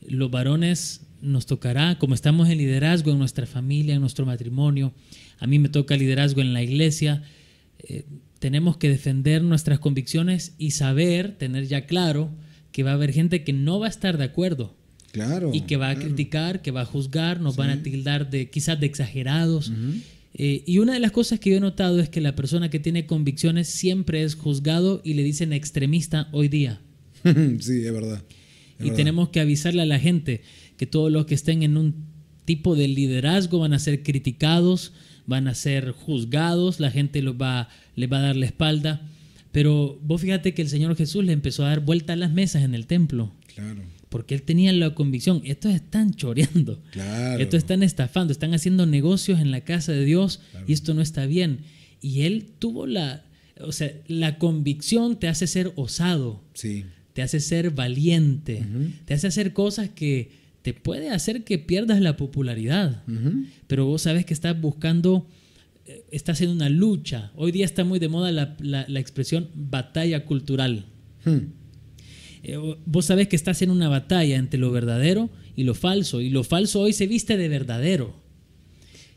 los varones nos tocará, como estamos en liderazgo en nuestra familia, en nuestro matrimonio, a mí me toca liderazgo en la iglesia, tenemos que defender nuestras convicciones y saber, tener ya claro que va a haber gente que no va a estar de acuerdo. Claro, y que va a criticar, que va a juzgar, nos van a tildar quizás de exagerados. Y una de las cosas que yo he notado es que la persona que tiene convicciones siempre es juzgado y le dicen extremista hoy día. Sí, es verdad. Tenemos que avisarle a la gente que todos los que estén en un tipo de liderazgo van a ser criticados, van a ser juzgados, la gente les va a dar la espalda. Pero vos fíjate que el Señor Jesús le empezó a dar vuelta a las mesas en el templo. Claro. Porque él tenía la convicción, estos están choreando, estos están estafando, están haciendo negocios en la casa de Dios, y esto no está bien. Y él tuvo O sea, la convicción te hace ser osado, Sí. te hace ser valiente, te hace hacer cosas que te puede hacer que pierdas la popularidad. Pero vos sabes que estás buscando, estás en una lucha. Hoy día está muy de moda la expresión batalla cultural. Vos sabés que estás en una batalla entre lo verdadero y lo falso hoy se viste de verdadero.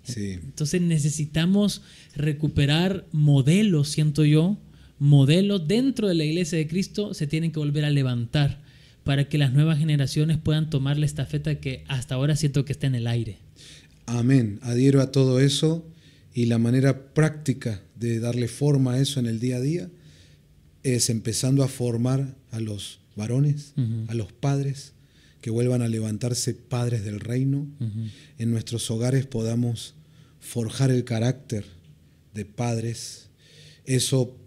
Sí. Entonces necesitamos recuperar modelos, siento yo, modelos dentro de la Iglesia de Cristo se tienen que volver a levantar para que las nuevas generaciones puedan tomar la estafeta que hasta ahora siento que está en el aire. Amén. Adhiero a todo eso, y la manera práctica de darle forma a eso en el día a día es empezando a formar a los varones, a los padres, que vuelvan a levantarse padres del reino. En nuestros hogares podamos forjar el carácter de padres. Eso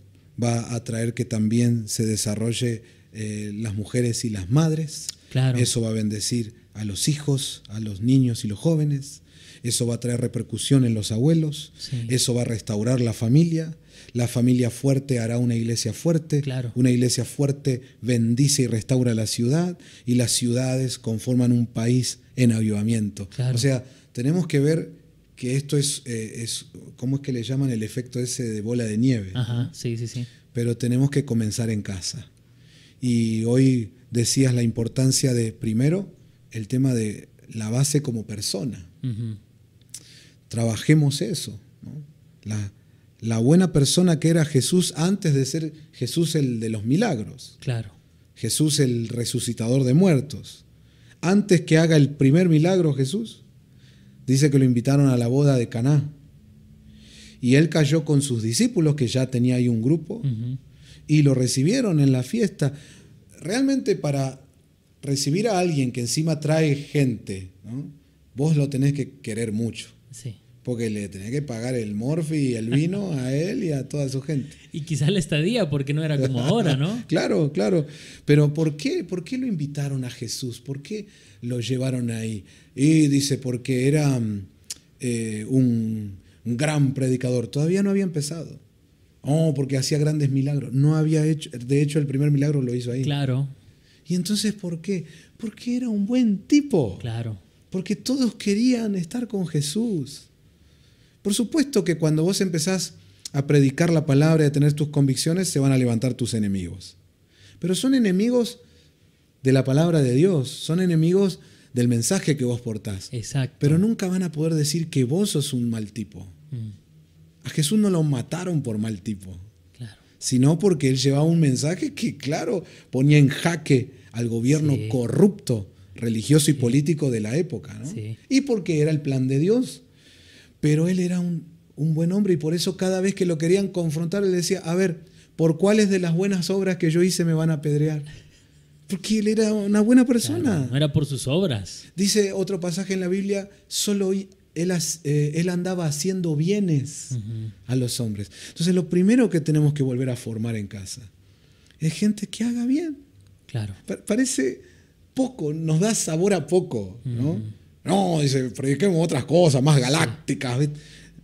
va a traer que también se desarrolle las mujeres y las madres. Claro. Eso va a bendecir a los hijos, a los niños y los jóvenes. Eso va a traer repercusión en los abuelos. Sí. Eso va a restaurar la familia. La familia fuerte hará una iglesia fuerte. Claro. Una iglesia fuerte bendice y restaura la ciudad, y las ciudades conforman un país en avivamiento. Claro. O sea, tenemos que ver que esto es ¿cómo es que le llaman el efecto ese de bola de nieve? Ajá, sí. Pero tenemos que comenzar en casa. Y hoy decías la importancia de, primero, el tema de la base como persona. Trabajemos eso, ¿no? La buena persona que era Jesús antes de ser Jesús el de los milagros. Claro. Jesús el resucitador de muertos. Antes que haga el primer milagro Jesús, dice que lo invitaron a la boda de Caná. Y él cayó con sus discípulos, que ya tenía ahí un grupo, y lo recibieron en la fiesta. Realmente, para recibir a alguien que encima trae gente, ¿no? Vos lo tenés que querer mucho. Sí. Porque le tenés que pagar el morfi y el vino a él y a toda su gente. Y quizás la estadía, porque no era como ahora, ¿no? Claro. Pero ¿por qué lo invitaron a Jesús? ¿Por qué lo llevaron ahí? Y dice, porque era un gran predicador. Todavía no había empezado. Porque hacía grandes milagros. No había hecho, de hecho, el primer milagro lo hizo ahí. Claro. ¿Y entonces por qué? Porque era un buen tipo. Claro. Porque todos querían estar con Jesús. Por supuesto que cuando vos empezás a predicar la palabra y a tener tus convicciones, se van a levantar tus enemigos. Pero son enemigos de la palabra de Dios, son enemigos del mensaje que vos portás. Exacto. Pero nunca van a poder decir que vos sos un mal tipo. A Jesús no lo mataron por mal tipo, Claro. sino porque él llevaba un mensaje que, claro, ponía en jaque al gobierno corrupto, religioso y político de la época, ¿no? Sí. Y porque era el plan de Dios. Pero él era un buen hombre, y por eso cada vez que lo querían confrontar, él decía, a ver, ¿por cuáles de las buenas obras que yo hice me van a apedrear? Porque él era una buena persona. Claro, no era por sus obras. Dice otro pasaje en la Biblia, solo él andaba haciendo bienes a los hombres. Entonces lo primero que tenemos que volver a formar en casa es gente que haga bien. Claro. Parece poco, nos da sabor a poco, ¿no? No, dice, prediquemos otras cosas más galácticas. Sí.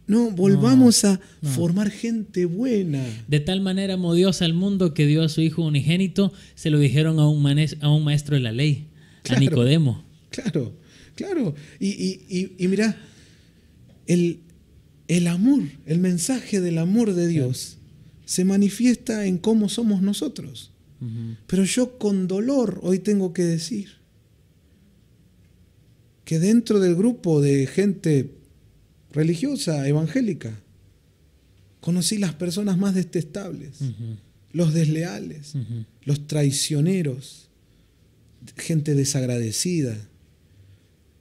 No, volvamos a formar gente buena. De tal manera amó Dios al mundo que dio a su Hijo unigénito, se lo dijeron a un maestro de la ley, claro, a Nicodemo. Claro. Y mirá, el amor, el mensaje del amor de Dios se manifiesta en cómo somos nosotros. Pero yo con dolor hoy tengo que decir que dentro del grupo de gente religiosa, evangélica, conocí las personas más detestables, los desleales, los traicioneros, gente desagradecida.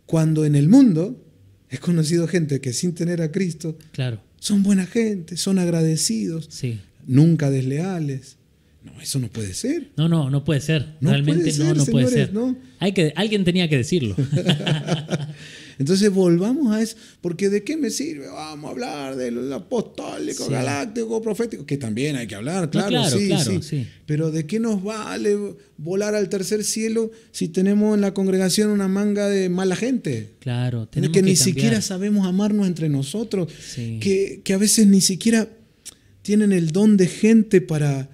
Cuando en el mundo he conocido gente que sin tener a Cristo, claro, son buena gente, son agradecidos, nunca desleales. No, eso no puede ser. No puede ser. No realmente puede ser, no puede señores, ser. ¿no? Alguien tenía que decirlo. Entonces volvamos a eso, porque ¿de qué me sirve? Vamos a hablar del apostólico, galáctico, profético, que también hay que hablar, claro, sí. Pero ¿de qué nos vale volar al tercer cielo si tenemos en la congregación una manga de mala gente? Claro, tenemos que ni siquiera sabemos amarnos entre nosotros, que a veces ni siquiera tienen el don de gente para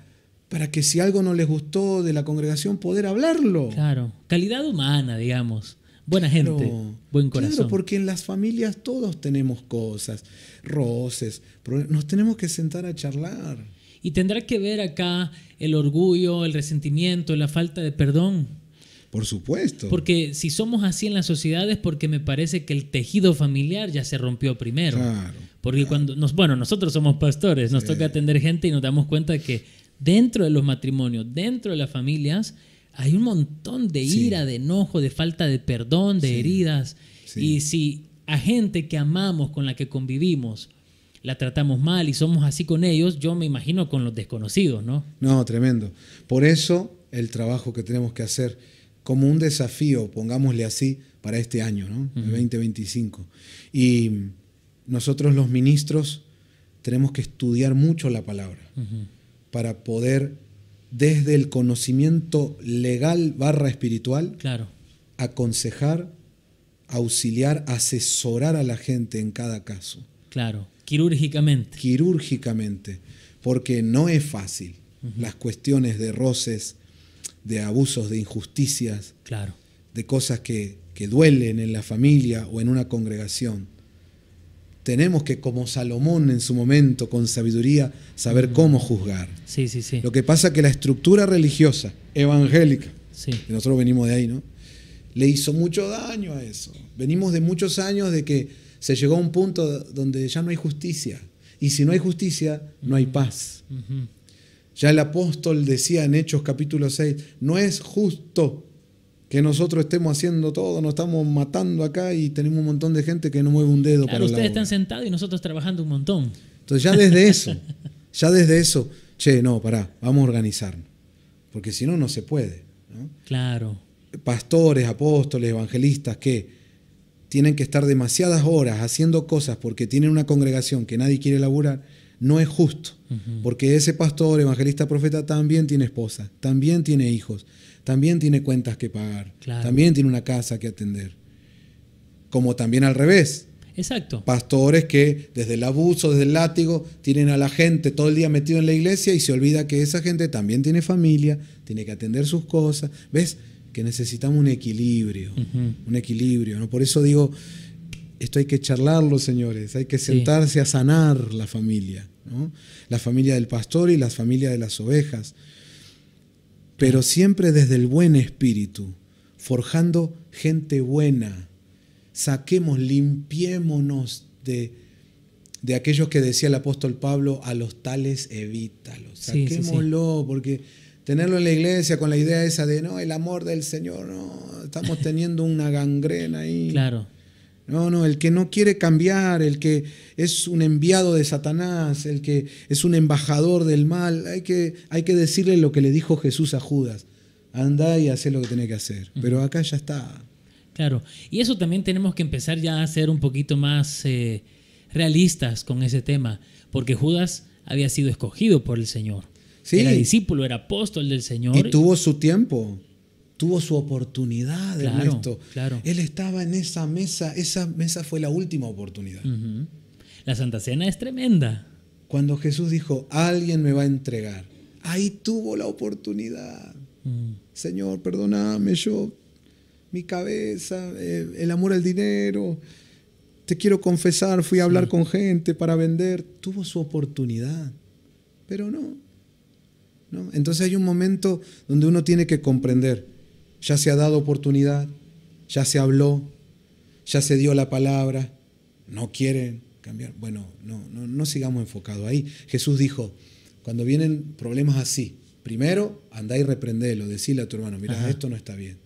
que si algo no les gustó de la congregación, poder hablarlo. Claro, calidad humana, digamos. Buena gente, buen corazón. Claro, porque en las familias todos tenemos cosas, roces, nos tenemos que sentar a charlar. Y tendrá que ver acá el orgullo, el resentimiento, la falta de perdón. Por supuesto. Porque si somos así en la sociedad es porque me parece que el tejido familiar ya se rompió primero. Claro. Porque cuando nosotros somos pastores, nos toca atender gente y nos damos cuenta que dentro de los matrimonios, dentro de las familias, hay un montón de ira, de enojo, de falta de perdón, de heridas. Sí. Y si a gente que amamos, con la que convivimos, la tratamos mal y somos así con ellos, yo me imagino con los desconocidos, ¿no? No, tremendo. Por eso el trabajo que tenemos que hacer como un desafío, pongámosle así, para este año, ¿no? El 2025. Y nosotros los ministros tenemos que estudiar mucho la palabra para poder, desde el conocimiento legal / espiritual, aconsejar, auxiliar, asesorar a la gente en cada caso. Claro, quirúrgicamente. Quirúrgicamente, porque no es fácil. Las cuestiones de roces, de abusos, de injusticias, de cosas que duelen en la familia o en una congregación. Tenemos que, como Salomón en su momento, con sabiduría, saber cómo juzgar. Sí. Lo que pasa es que la estructura religiosa, evangélica, que nosotros venimos de ahí, ¿no?, le hizo mucho daño a eso. Venimos de muchos años de que se llegó a un punto donde ya no hay justicia. Y si no hay justicia, no hay paz. Ya el apóstol decía en Hechos capítulo 6, no es justo que nosotros estemos haciendo todo, nos estamos matando acá y tenemos un montón de gente que no mueve un dedo para la obra. Ustedes están sentados y nosotros trabajando un montón. Entonces ya desde eso, vamos a organizarnos. Porque si no, no se puede, ¿no? Claro. Pastores, apóstoles, evangelistas que tienen que estar demasiadas horas haciendo cosas porque tienen una congregación que nadie quiere laburar, no es justo. Porque ese pastor, evangelista, profeta también tiene esposa, también tiene hijos, también tiene cuentas que pagar, también tiene una casa que atender. Como también al revés. Exacto. Pastores que desde el abuso, desde el látigo, tienen a la gente todo el día metido en la iglesia y se olvida que esa gente también tiene familia, tiene que atender sus cosas. ¿Ves? Que necesitamos un equilibrio, ¿no? Por eso digo, esto hay que charlarlo, señores, hay que sentarse a sanar la familia, ¿no? La familia del pastor y la familia de las ovejas, pero siempre desde el buen espíritu, forjando gente buena. Limpiémonos de aquellos que decía el apóstol Pablo, a los tales evítalos, saquémoslo, porque tenerlo en la iglesia con la idea esa de, no, el amor del Señor, no, estamos teniendo una gangrena ahí. Claro. No, el que no quiere cambiar, el que es un enviado de Satanás, el que es un embajador del mal, hay que decirle lo que le dijo Jesús a Judas, andá y hacé lo que tenés que hacer, pero acá ya está. Claro, y eso también tenemos que empezar ya a ser un poquito más realistas con ese tema, porque Judas había sido escogido por el Señor. Sí. Era discípulo, era apóstol del Señor. Y tuvo su tiempo, tuvo su oportunidad en esto. Claro. Él estaba en esa mesa fue la última oportunidad. La Santa Cena es tremenda. Cuando Jesús dijo, alguien me va a entregar, ahí tuvo la oportunidad. Señor, perdóname, mi cabeza, el amor al dinero, te quiero confesar, fui a hablar con gente para vender. Tuvo su oportunidad, pero no. Entonces hay un momento donde uno tiene que comprender, ya se ha dado oportunidad, ya se habló, ya se dio la palabra, no quieren cambiar. Bueno, no sigamos enfocados ahí. Jesús dijo, cuando vienen problemas así, primero andá y reprendelo, decile a tu hermano, mira, esto no está bien.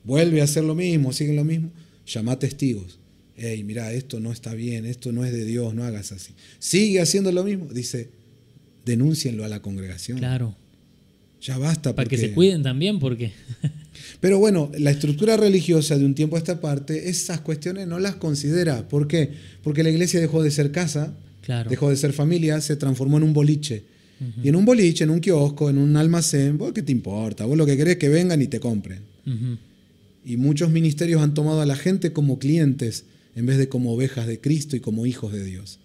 Vuelve a hacer lo mismo, sigue lo mismo, llama testigos. Hey, mira, esto no está bien, esto no es de Dios, no hagas así. Sigue haciendo lo mismo, dice, denúncienlo a la congregación. Claro. Ya basta. Para que se cuiden también, porque... Pero bueno, la estructura religiosa de un tiempo a esta parte, esas cuestiones no las considera. ¿Por qué? Porque la iglesia dejó de ser casa, dejó de ser familia, se transformó en un boliche. Y en un boliche, en un kiosco, en un almacén, ¿vos qué te importa? Vos lo que querés es que vengan y te compren. Y muchos ministerios han tomado a la gente como clientes en vez de como ovejas de Cristo y como hijos de Dios.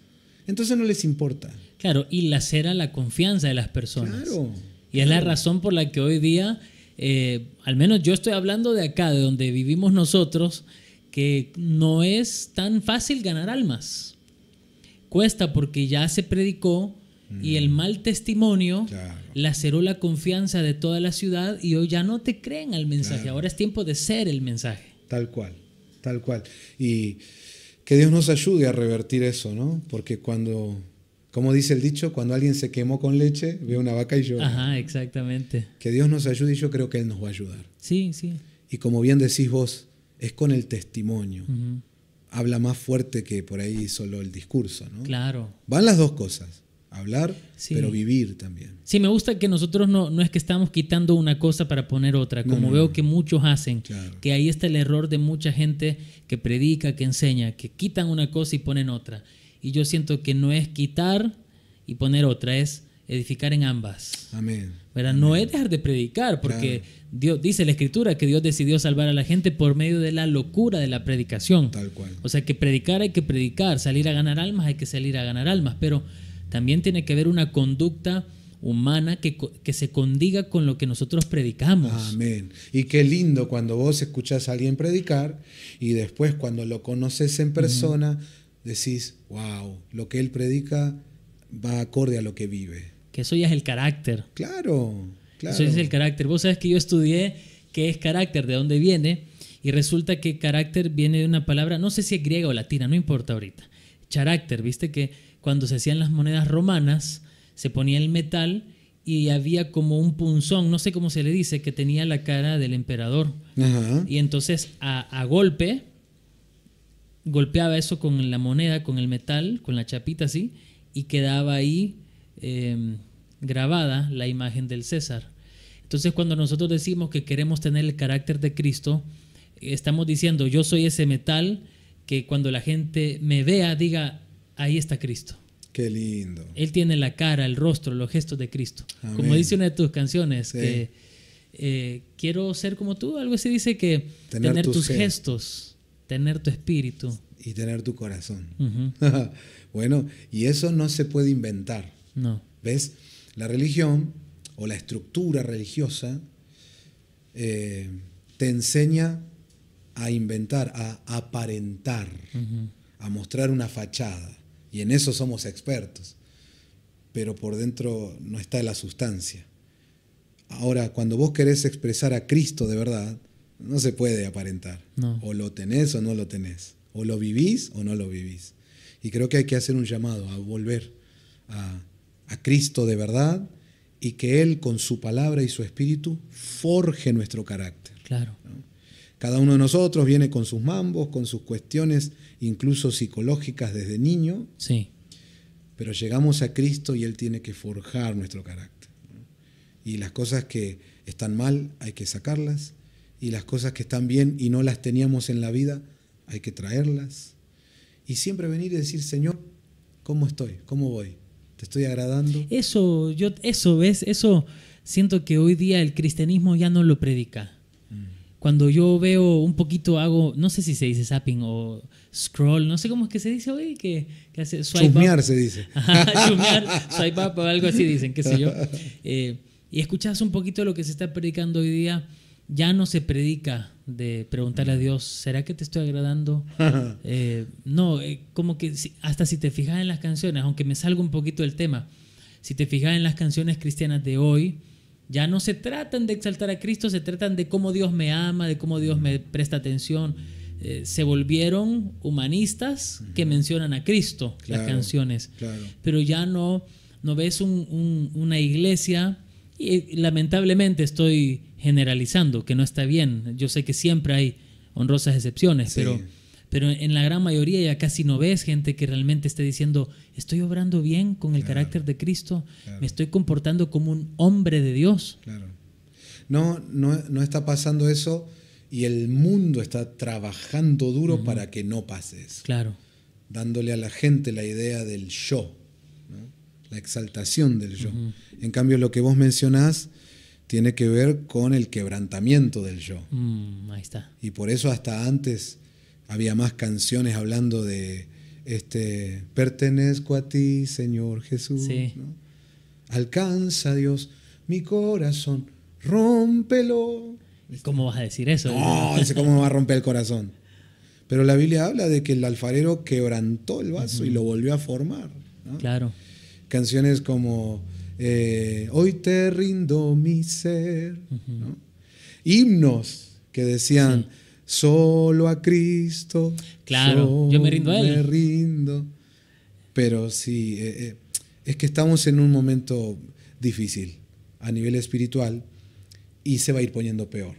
entonces no les importa. Claro, y lacera la confianza de las personas. Claro. Y es la razón por la que hoy día, al menos yo estoy hablando de acá, de donde vivimos nosotros, que no es tan fácil ganar almas. Cuesta porque ya se predicó y el mal testimonio laceró la confianza de toda la ciudad y hoy ya no te creen al mensaje. Claro. Ahora es tiempo de ser el mensaje. Tal cual, tal cual. Y que Dios nos ayude a revertir eso, ¿no? Porque cuando, como dice el dicho, cuando alguien se quemó con leche, ve una vaca y llora. Ajá, exactamente. Que Dios nos ayude y yo creo que Él nos va a ayudar. Sí, sí. Y como bien decís vos, es con el testimonio. Uh-huh. Habla más fuerte que por ahí solo el discurso, ¿no? Claro. Van las dos cosas. Hablar, sí, pero vivir también. Sí, me gusta que nosotros no es que estamos quitando una cosa para poner otra, como veo que muchos hacen, claro, que ahí está el error de mucha gente que predica, que enseña, que quitan una cosa y ponen otra. Y yo siento que no es quitar y poner otra, es edificar en ambas. Amén. ¿Verdad? Amén. No es dejar de predicar, porque claro, Dios, dice la Escritura que Dios decidió salvar a la gente por medio de la locura de la predicación. Tal cual. O sea, que predicar hay que predicar, salir a ganar almas hay que salir a ganar almas, pero también tiene que haber una conducta humana que se condiga con lo que nosotros predicamos. Amén. Y qué lindo cuando vos escuchás a alguien predicar y después cuando lo conoces en persona, decís, wow, lo que él predica va acorde a lo que vive. Que eso ya es el carácter. Claro, claro. Eso es el carácter. Vos sabés que yo estudié qué es carácter, de dónde viene, y resulta que carácter viene de una palabra, no sé si es griega o latina, no importa ahorita. Charácter, viste que cuando se hacían las monedas romanas, se ponía el metal y había como un punzón, no sé cómo se le dice, que tenía la cara del emperador. Ajá. Y entonces a golpe, golpeaba eso con la moneda, con el metal, con la chapita así, y quedaba ahí grabada la imagen del César. Entonces cuando nosotros decimos que queremos tener el carácter de Cristo, estamos diciendo, yo soy ese metal que cuando la gente me vea, diga, ahí está Cristo. Qué lindo. Él tiene la cara, el rostro, los gestos de Cristo. Amén. Como dice una de tus canciones, sí, que quiero ser como tú, algo así dice que tener tus gestos, tener tu espíritu. Y tener tu corazón. Uh-huh. Bueno, y eso no se puede inventar. No. ¿Ves? La religión o la estructura religiosa te enseña a inventar, a aparentar, uh-huh, a mostrar una fachada. Y en eso somos expertos. Pero por dentro no está la sustancia. Ahora, cuando vos querés expresar a Cristo de verdad, no se puede aparentar. No. O lo tenés o no lo tenés. O lo vivís o no lo vivís. Y creo que hay que hacer un llamado a volver a Cristo de verdad y que Él con su palabra y su espíritu forje nuestro carácter. Claro. ¿No? Cada uno de nosotros viene con sus mambos, con sus cuestiones incluso psicológicas desde niño. Sí. Pero llegamos a Cristo y Él tiene que forjar nuestro carácter, ¿no? Y las cosas que están mal hay que sacarlas. Y las cosas que están bien y no las teníamos en la vida hay que traerlas. Y siempre venir y decir, Señor, ¿cómo estoy? ¿Cómo voy? ¿Te estoy agradando? Eso siento que hoy día el cristianismo ya no lo predica. Cuando yo veo un poquito, no sé si se dice zapping o scroll, no sé cómo es que se dice hoy, que hace swipe chusmear up. Se dice. Chusmear, swipe up o algo así dicen, qué sé yo. Y escuchas un poquito de lo que se está predicando hoy día, ya no se predica de preguntarle a Dios, ¿será que te estoy agradando? Como que hasta si te fijas en las canciones, aunque me salga un poquito del tema, si te fijas en las canciones cristianas de hoy, ya no se tratan de exaltar a Cristo, se tratan de cómo Dios me ama, de cómo Dios me presta atención. Se volvieron humanistas que mencionan a Cristo, claro, las canciones. Claro. Pero ya no ves una iglesia, y lamentablemente estoy generalizando, que no está bien. Yo sé que siempre hay honrosas excepciones, sí, pero en la gran mayoría ya casi no ves gente que realmente esté diciendo, estoy obrando bien con el carácter de Cristo, me estoy comportando como un hombre de Dios. Claro. No está pasando eso y el mundo está trabajando duro para que no pase eso. Claro. Dándole a la gente la idea del yo, ¿no? La exaltación del yo. En cambio, lo que vos mencionás tiene que ver con el quebrantamiento del yo. Ahí está. Y por eso hasta antes había más canciones hablando de pertenezco a ti, Señor Jesús. Sí. ¿No? Alcanza, Dios, mi corazón, rómpelo. ¿Cómo vas a decir eso? No, dice, ¿cómo me va a romper el corazón? Pero la Biblia habla de que el alfarero quebrantó el vaso y lo volvió a formar, ¿no? Claro. Canciones como Hoy te rindo mi ser, ¿no? Himnos que decían solo a Cristo, claro, yo me rindo a Él. Me rindo. Pero sí, es que estamos en un momento difícil a nivel espiritual y se va a ir poniendo peor.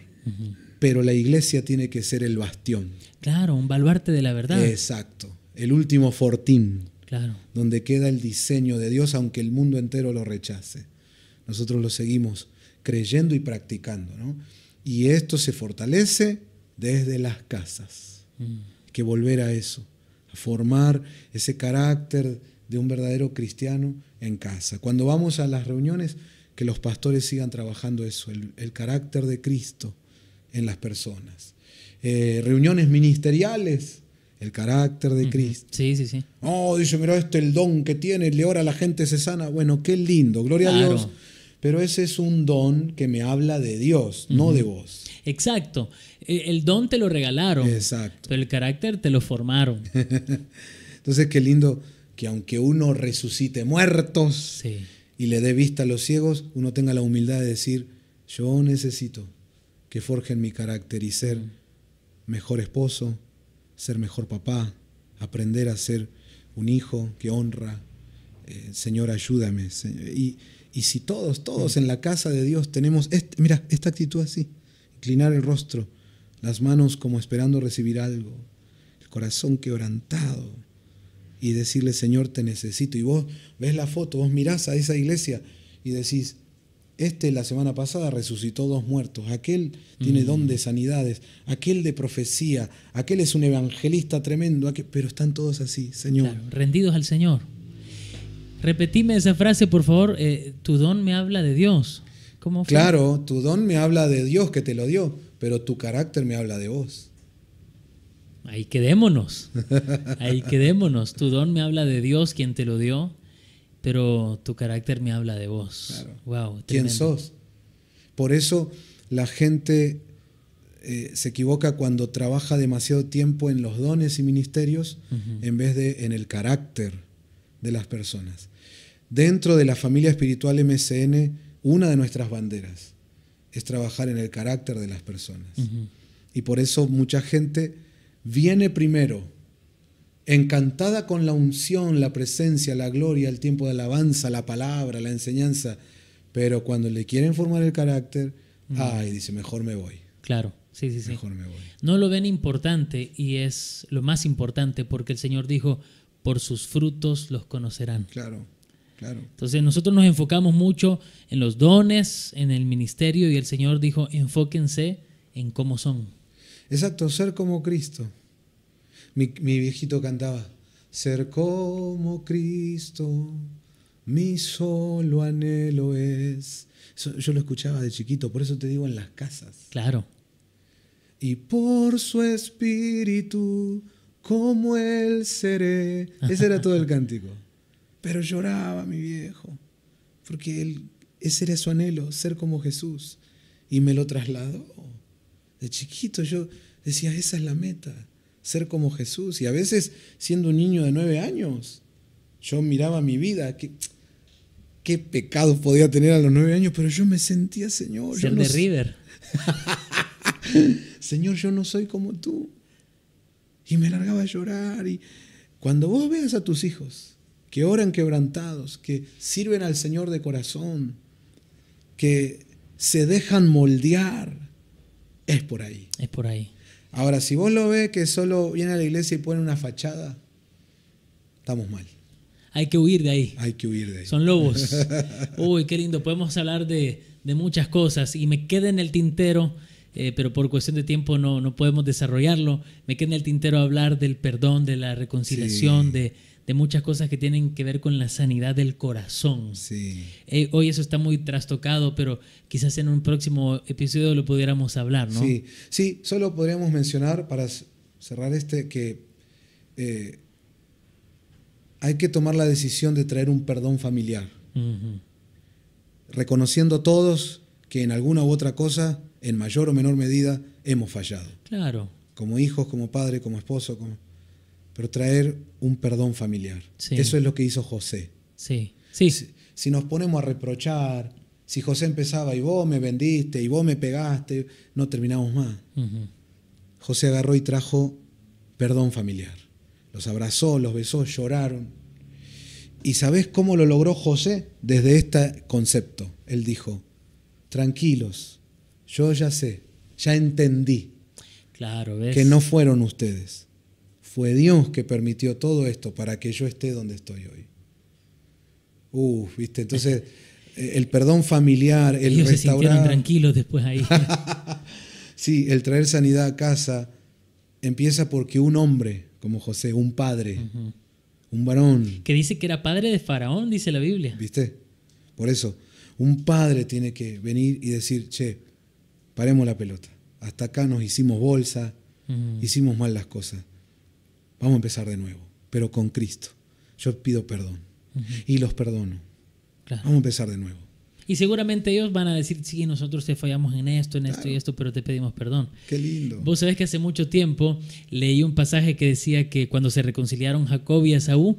Pero la iglesia tiene que ser el bastión. Claro, un baluarte de la verdad. Exacto, el último fortín. Claro. Donde queda el diseño de Dios, aunque el mundo entero lo rechace. Nosotros lo seguimos creyendo y practicando, ¿no? Y esto se fortalece desde las casas. Hay que volver a eso, a formar ese carácter de un verdadero cristiano en casa. Cuando vamos a las reuniones, que los pastores sigan trabajando eso, el carácter de Cristo en las personas. Reuniones ministeriales, el carácter de Cristo. Sí, sí, sí. Oh, dice, mira, el don que tiene, le ora a la gente, se sana. Bueno, qué lindo, gloria a Dios. Pero ese es un don que me habla de Dios, no de vos. Exacto. El don te lo regalaron. Exacto. Pero el carácter te lo formaron. Entonces, qué lindo que aunque uno resucite muertos y le dé vista a los ciegos, uno tenga la humildad de decir, yo necesito que forjen mi carácter y ser mejor esposo, ser mejor papá, aprender a ser un hijo que honra. Señor, ayúdame. Señor. Y si todos en la casa de Dios tenemos, mira, esta actitud así, inclinar el rostro, las manos como esperando recibir algo, el corazón quebrantado y decirle, Señor, te necesito. Y vos ves la foto, vos mirás a esa iglesia y decís, la semana pasada resucitó 2 muertos, aquel tiene don de sanidades, aquel de profecía, aquel es un evangelista tremendo, pero están todos así, Señor. Claro, rendidos al Señor. Repetime esa frase, por favor, tu don me habla de Dios. ¿Cómo fue? Claro, tu don me habla de Dios que te lo dio, pero tu carácter me habla de vos. Ahí quedémonos, ahí quedémonos. Tu don me habla de Dios, quien te lo dio, pero tu carácter me habla de vos. Claro. Wow, ¿Quién sos? Por eso la gente se equivoca cuando trabaja demasiado tiempo en los dones y ministerios en vez de en el carácter de las personas. Dentro de la familia espiritual MCN, una de nuestras banderas es trabajar en el carácter de las personas. Y por eso mucha gente viene primero encantada con la unción, la presencia, la gloria, el tiempo de alabanza, la palabra, la enseñanza, pero cuando le quieren formar el carácter, dice, mejor me voy. Claro, sí. Mejor me voy. No lo ven importante y es lo más importante porque el Señor dijo, por sus frutos los conocerán. Claro. Entonces nosotros nos enfocamos mucho en los dones, en el ministerio y el Señor dijo, enfóquense en cómo son. Exacto, ser como Cristo. Mi viejito cantaba, ser como Cristo, mi solo anhelo es. Yo lo escuchaba de chiquito, por eso te digo en las casas. Claro. Y por su espíritu, como él seré. Ese era todo el cántico. Pero lloraba mi viejo, porque ese era su anhelo, ser como Jesús. Y me lo trasladó. De chiquito yo decía, esa es la meta, ser como Jesús. Y a veces, siendo un niño de 9 años, yo miraba mi vida, qué pecados podía tener a los 9 años, pero yo me sentía, Señor. Ser de River. Señor, yo no soy como tú. Y me largaba a llorar. Y cuando vos veas a tus hijos que oran quebrantados, que sirven al Señor de corazón, que se dejan moldear, es por ahí. Es por ahí. Ahora, si vos lo ves que solo viene a la iglesia y pone una fachada, estamos mal. Hay que huir de ahí. Hay que huir de ahí. Son lobos. Uy, qué lindo. Podemos hablar de muchas cosas y me queda en el tintero, pero por cuestión de tiempo no podemos desarrollarlo. Me queda en el tintero hablar del perdón, de la reconciliación, de muchas cosas que tienen que ver con la sanidad del corazón. Sí. Hoy eso está muy trastocado, pero quizás en un próximo episodio lo pudiéramos hablar, ¿no? Sí, solo podríamos mencionar para cerrar que hay que tomar la decisión de traer un perdón familiar. Ujú. Reconociendo todos que en alguna u otra cosa, en mayor o menor medida, hemos fallado. Claro. Como hijos, como padre, como esposo, pero traer un perdón familiar. Sí. Eso es lo que hizo José. Sí, sí. Si nos ponemos a reprochar, si José empezaba y vos me vendiste y vos me pegaste, no terminamos más. Ujú. José agarró y trajo perdón familiar. Los abrazó, los besó, lloraron. ¿Y sabés cómo lo logró José? Desde este concepto. Él dijo, tranquilos, yo ya sé, ya entendí Claro, ¿ves? que no fueron ustedes. Fue Dios que permitió todo esto para que yo esté donde estoy hoy. ¿Viste? Entonces, el perdón familiar, el Ellos se sintieron restaurar... tranquilos después ahí. Sí, el traer sanidad a casa empieza porque un hombre como José, un padre, Ujú. un varón, Que dice que era padre de Faraón, dice la Biblia. ¿viste? Por eso, un padre tiene que venir y decir, che, paremos la pelota. Hasta acá nos hicimos bolsa, Ujú. hicimos mal las cosas. Vamos a empezar de nuevo, pero con Cristo. Yo pido perdón y los perdono. Claro. Vamos a empezar de nuevo. Y seguramente ellos van a decir, sí, nosotros te fallamos en esto Claro. y esto, pero te pedimos perdón. Qué lindo. Vos sabés que hace mucho tiempo leí un pasaje que decía que cuando se reconciliaron Jacob y Esaú,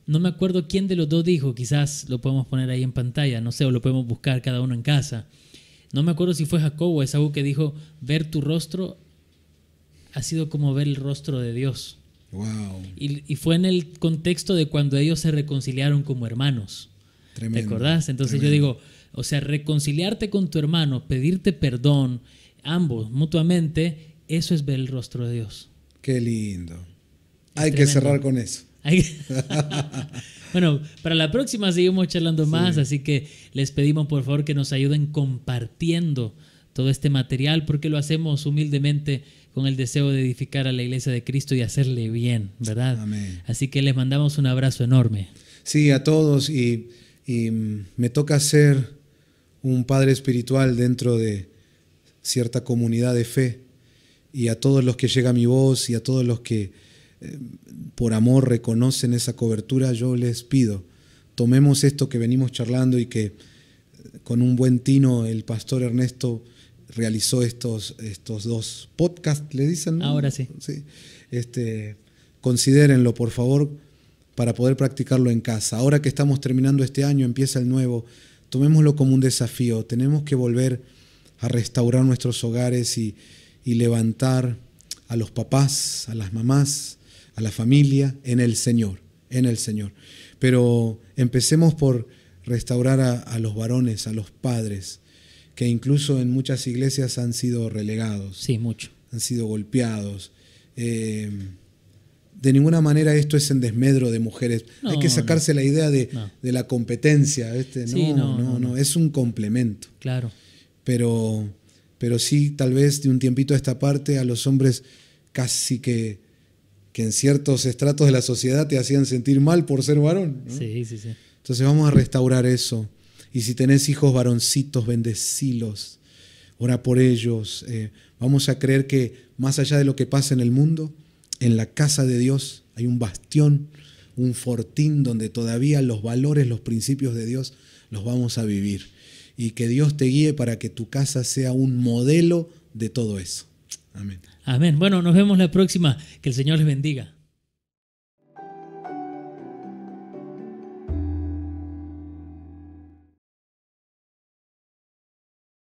no me acuerdo quién de los dos dijo, quizás lo podemos poner ahí en pantalla, no sé, o lo podemos buscar cada uno en casa. No me acuerdo si fue Jacob o Esaú que dijo, ver tu rostro ha sido como ver el rostro de Dios. Wow. Y fue en el contexto de cuando ellos se reconciliaron como hermanos. Tremendo. ¿Te acordás? Entonces Tremendo. yo digo, o sea, reconciliarte con tu hermano, pedirte perdón, ambos mutuamente, eso es ver el rostro de Dios. Qué lindo. Hay que tremendo. cerrar con eso. Bueno, para la próxima seguimos charlando más, así que les pedimos por favor que nos ayuden compartiendo todo este material porque lo hacemos humildemente con el deseo de edificar a la iglesia de Cristo y hacerle bien, ¿verdad? Amén. Así que les mandamos un abrazo enorme. Sí, a todos y me toca ser un padre espiritual dentro de cierta comunidad de fe y a todos los que llega mi voz y a todos los que por amor reconocen esa cobertura, yo les pido, tomemos esto que venimos charlando y que con un buen tino el pastor Ernesto realizó estos dos podcasts, ¿le dicen? ¿No? Ahora sí. Sí. Considérenlo, por favor, para poder practicarlo en casa. Ahora que estamos terminando este año, empieza el nuevo, tomémoslo como un desafío. Tenemos que volver a restaurar nuestros hogares y levantar a los papás, a las mamás, a la familia en el Señor, en el Señor. Pero empecemos por restaurar a los varones, a los padres, que incluso en muchas iglesias han sido relegados. Sí, mucho. Han sido golpeados. De ninguna manera esto es en desmedro de mujeres. No, hay que sacarse la idea de la competencia. Sí, no, es un complemento. Claro. Pero sí, tal vez de un tiempito a esta parte, a los hombres casi que en ciertos estratos de la sociedad te hacían sentir mal por ser varón, ¿no? Sí. Entonces vamos a restaurar eso. Y si tenés hijos varoncitos, bendecilos, ora por ellos. Vamos a creer que más allá de lo que pasa en el mundo, en la casa de Dios hay un bastión, un fortín donde todavía los valores, los principios de Dios los vamos a vivir. Y que Dios te guíe para que tu casa sea un modelo de todo eso. Amén. Amén. Bueno, nos vemos la próxima. Que el Señor les bendiga.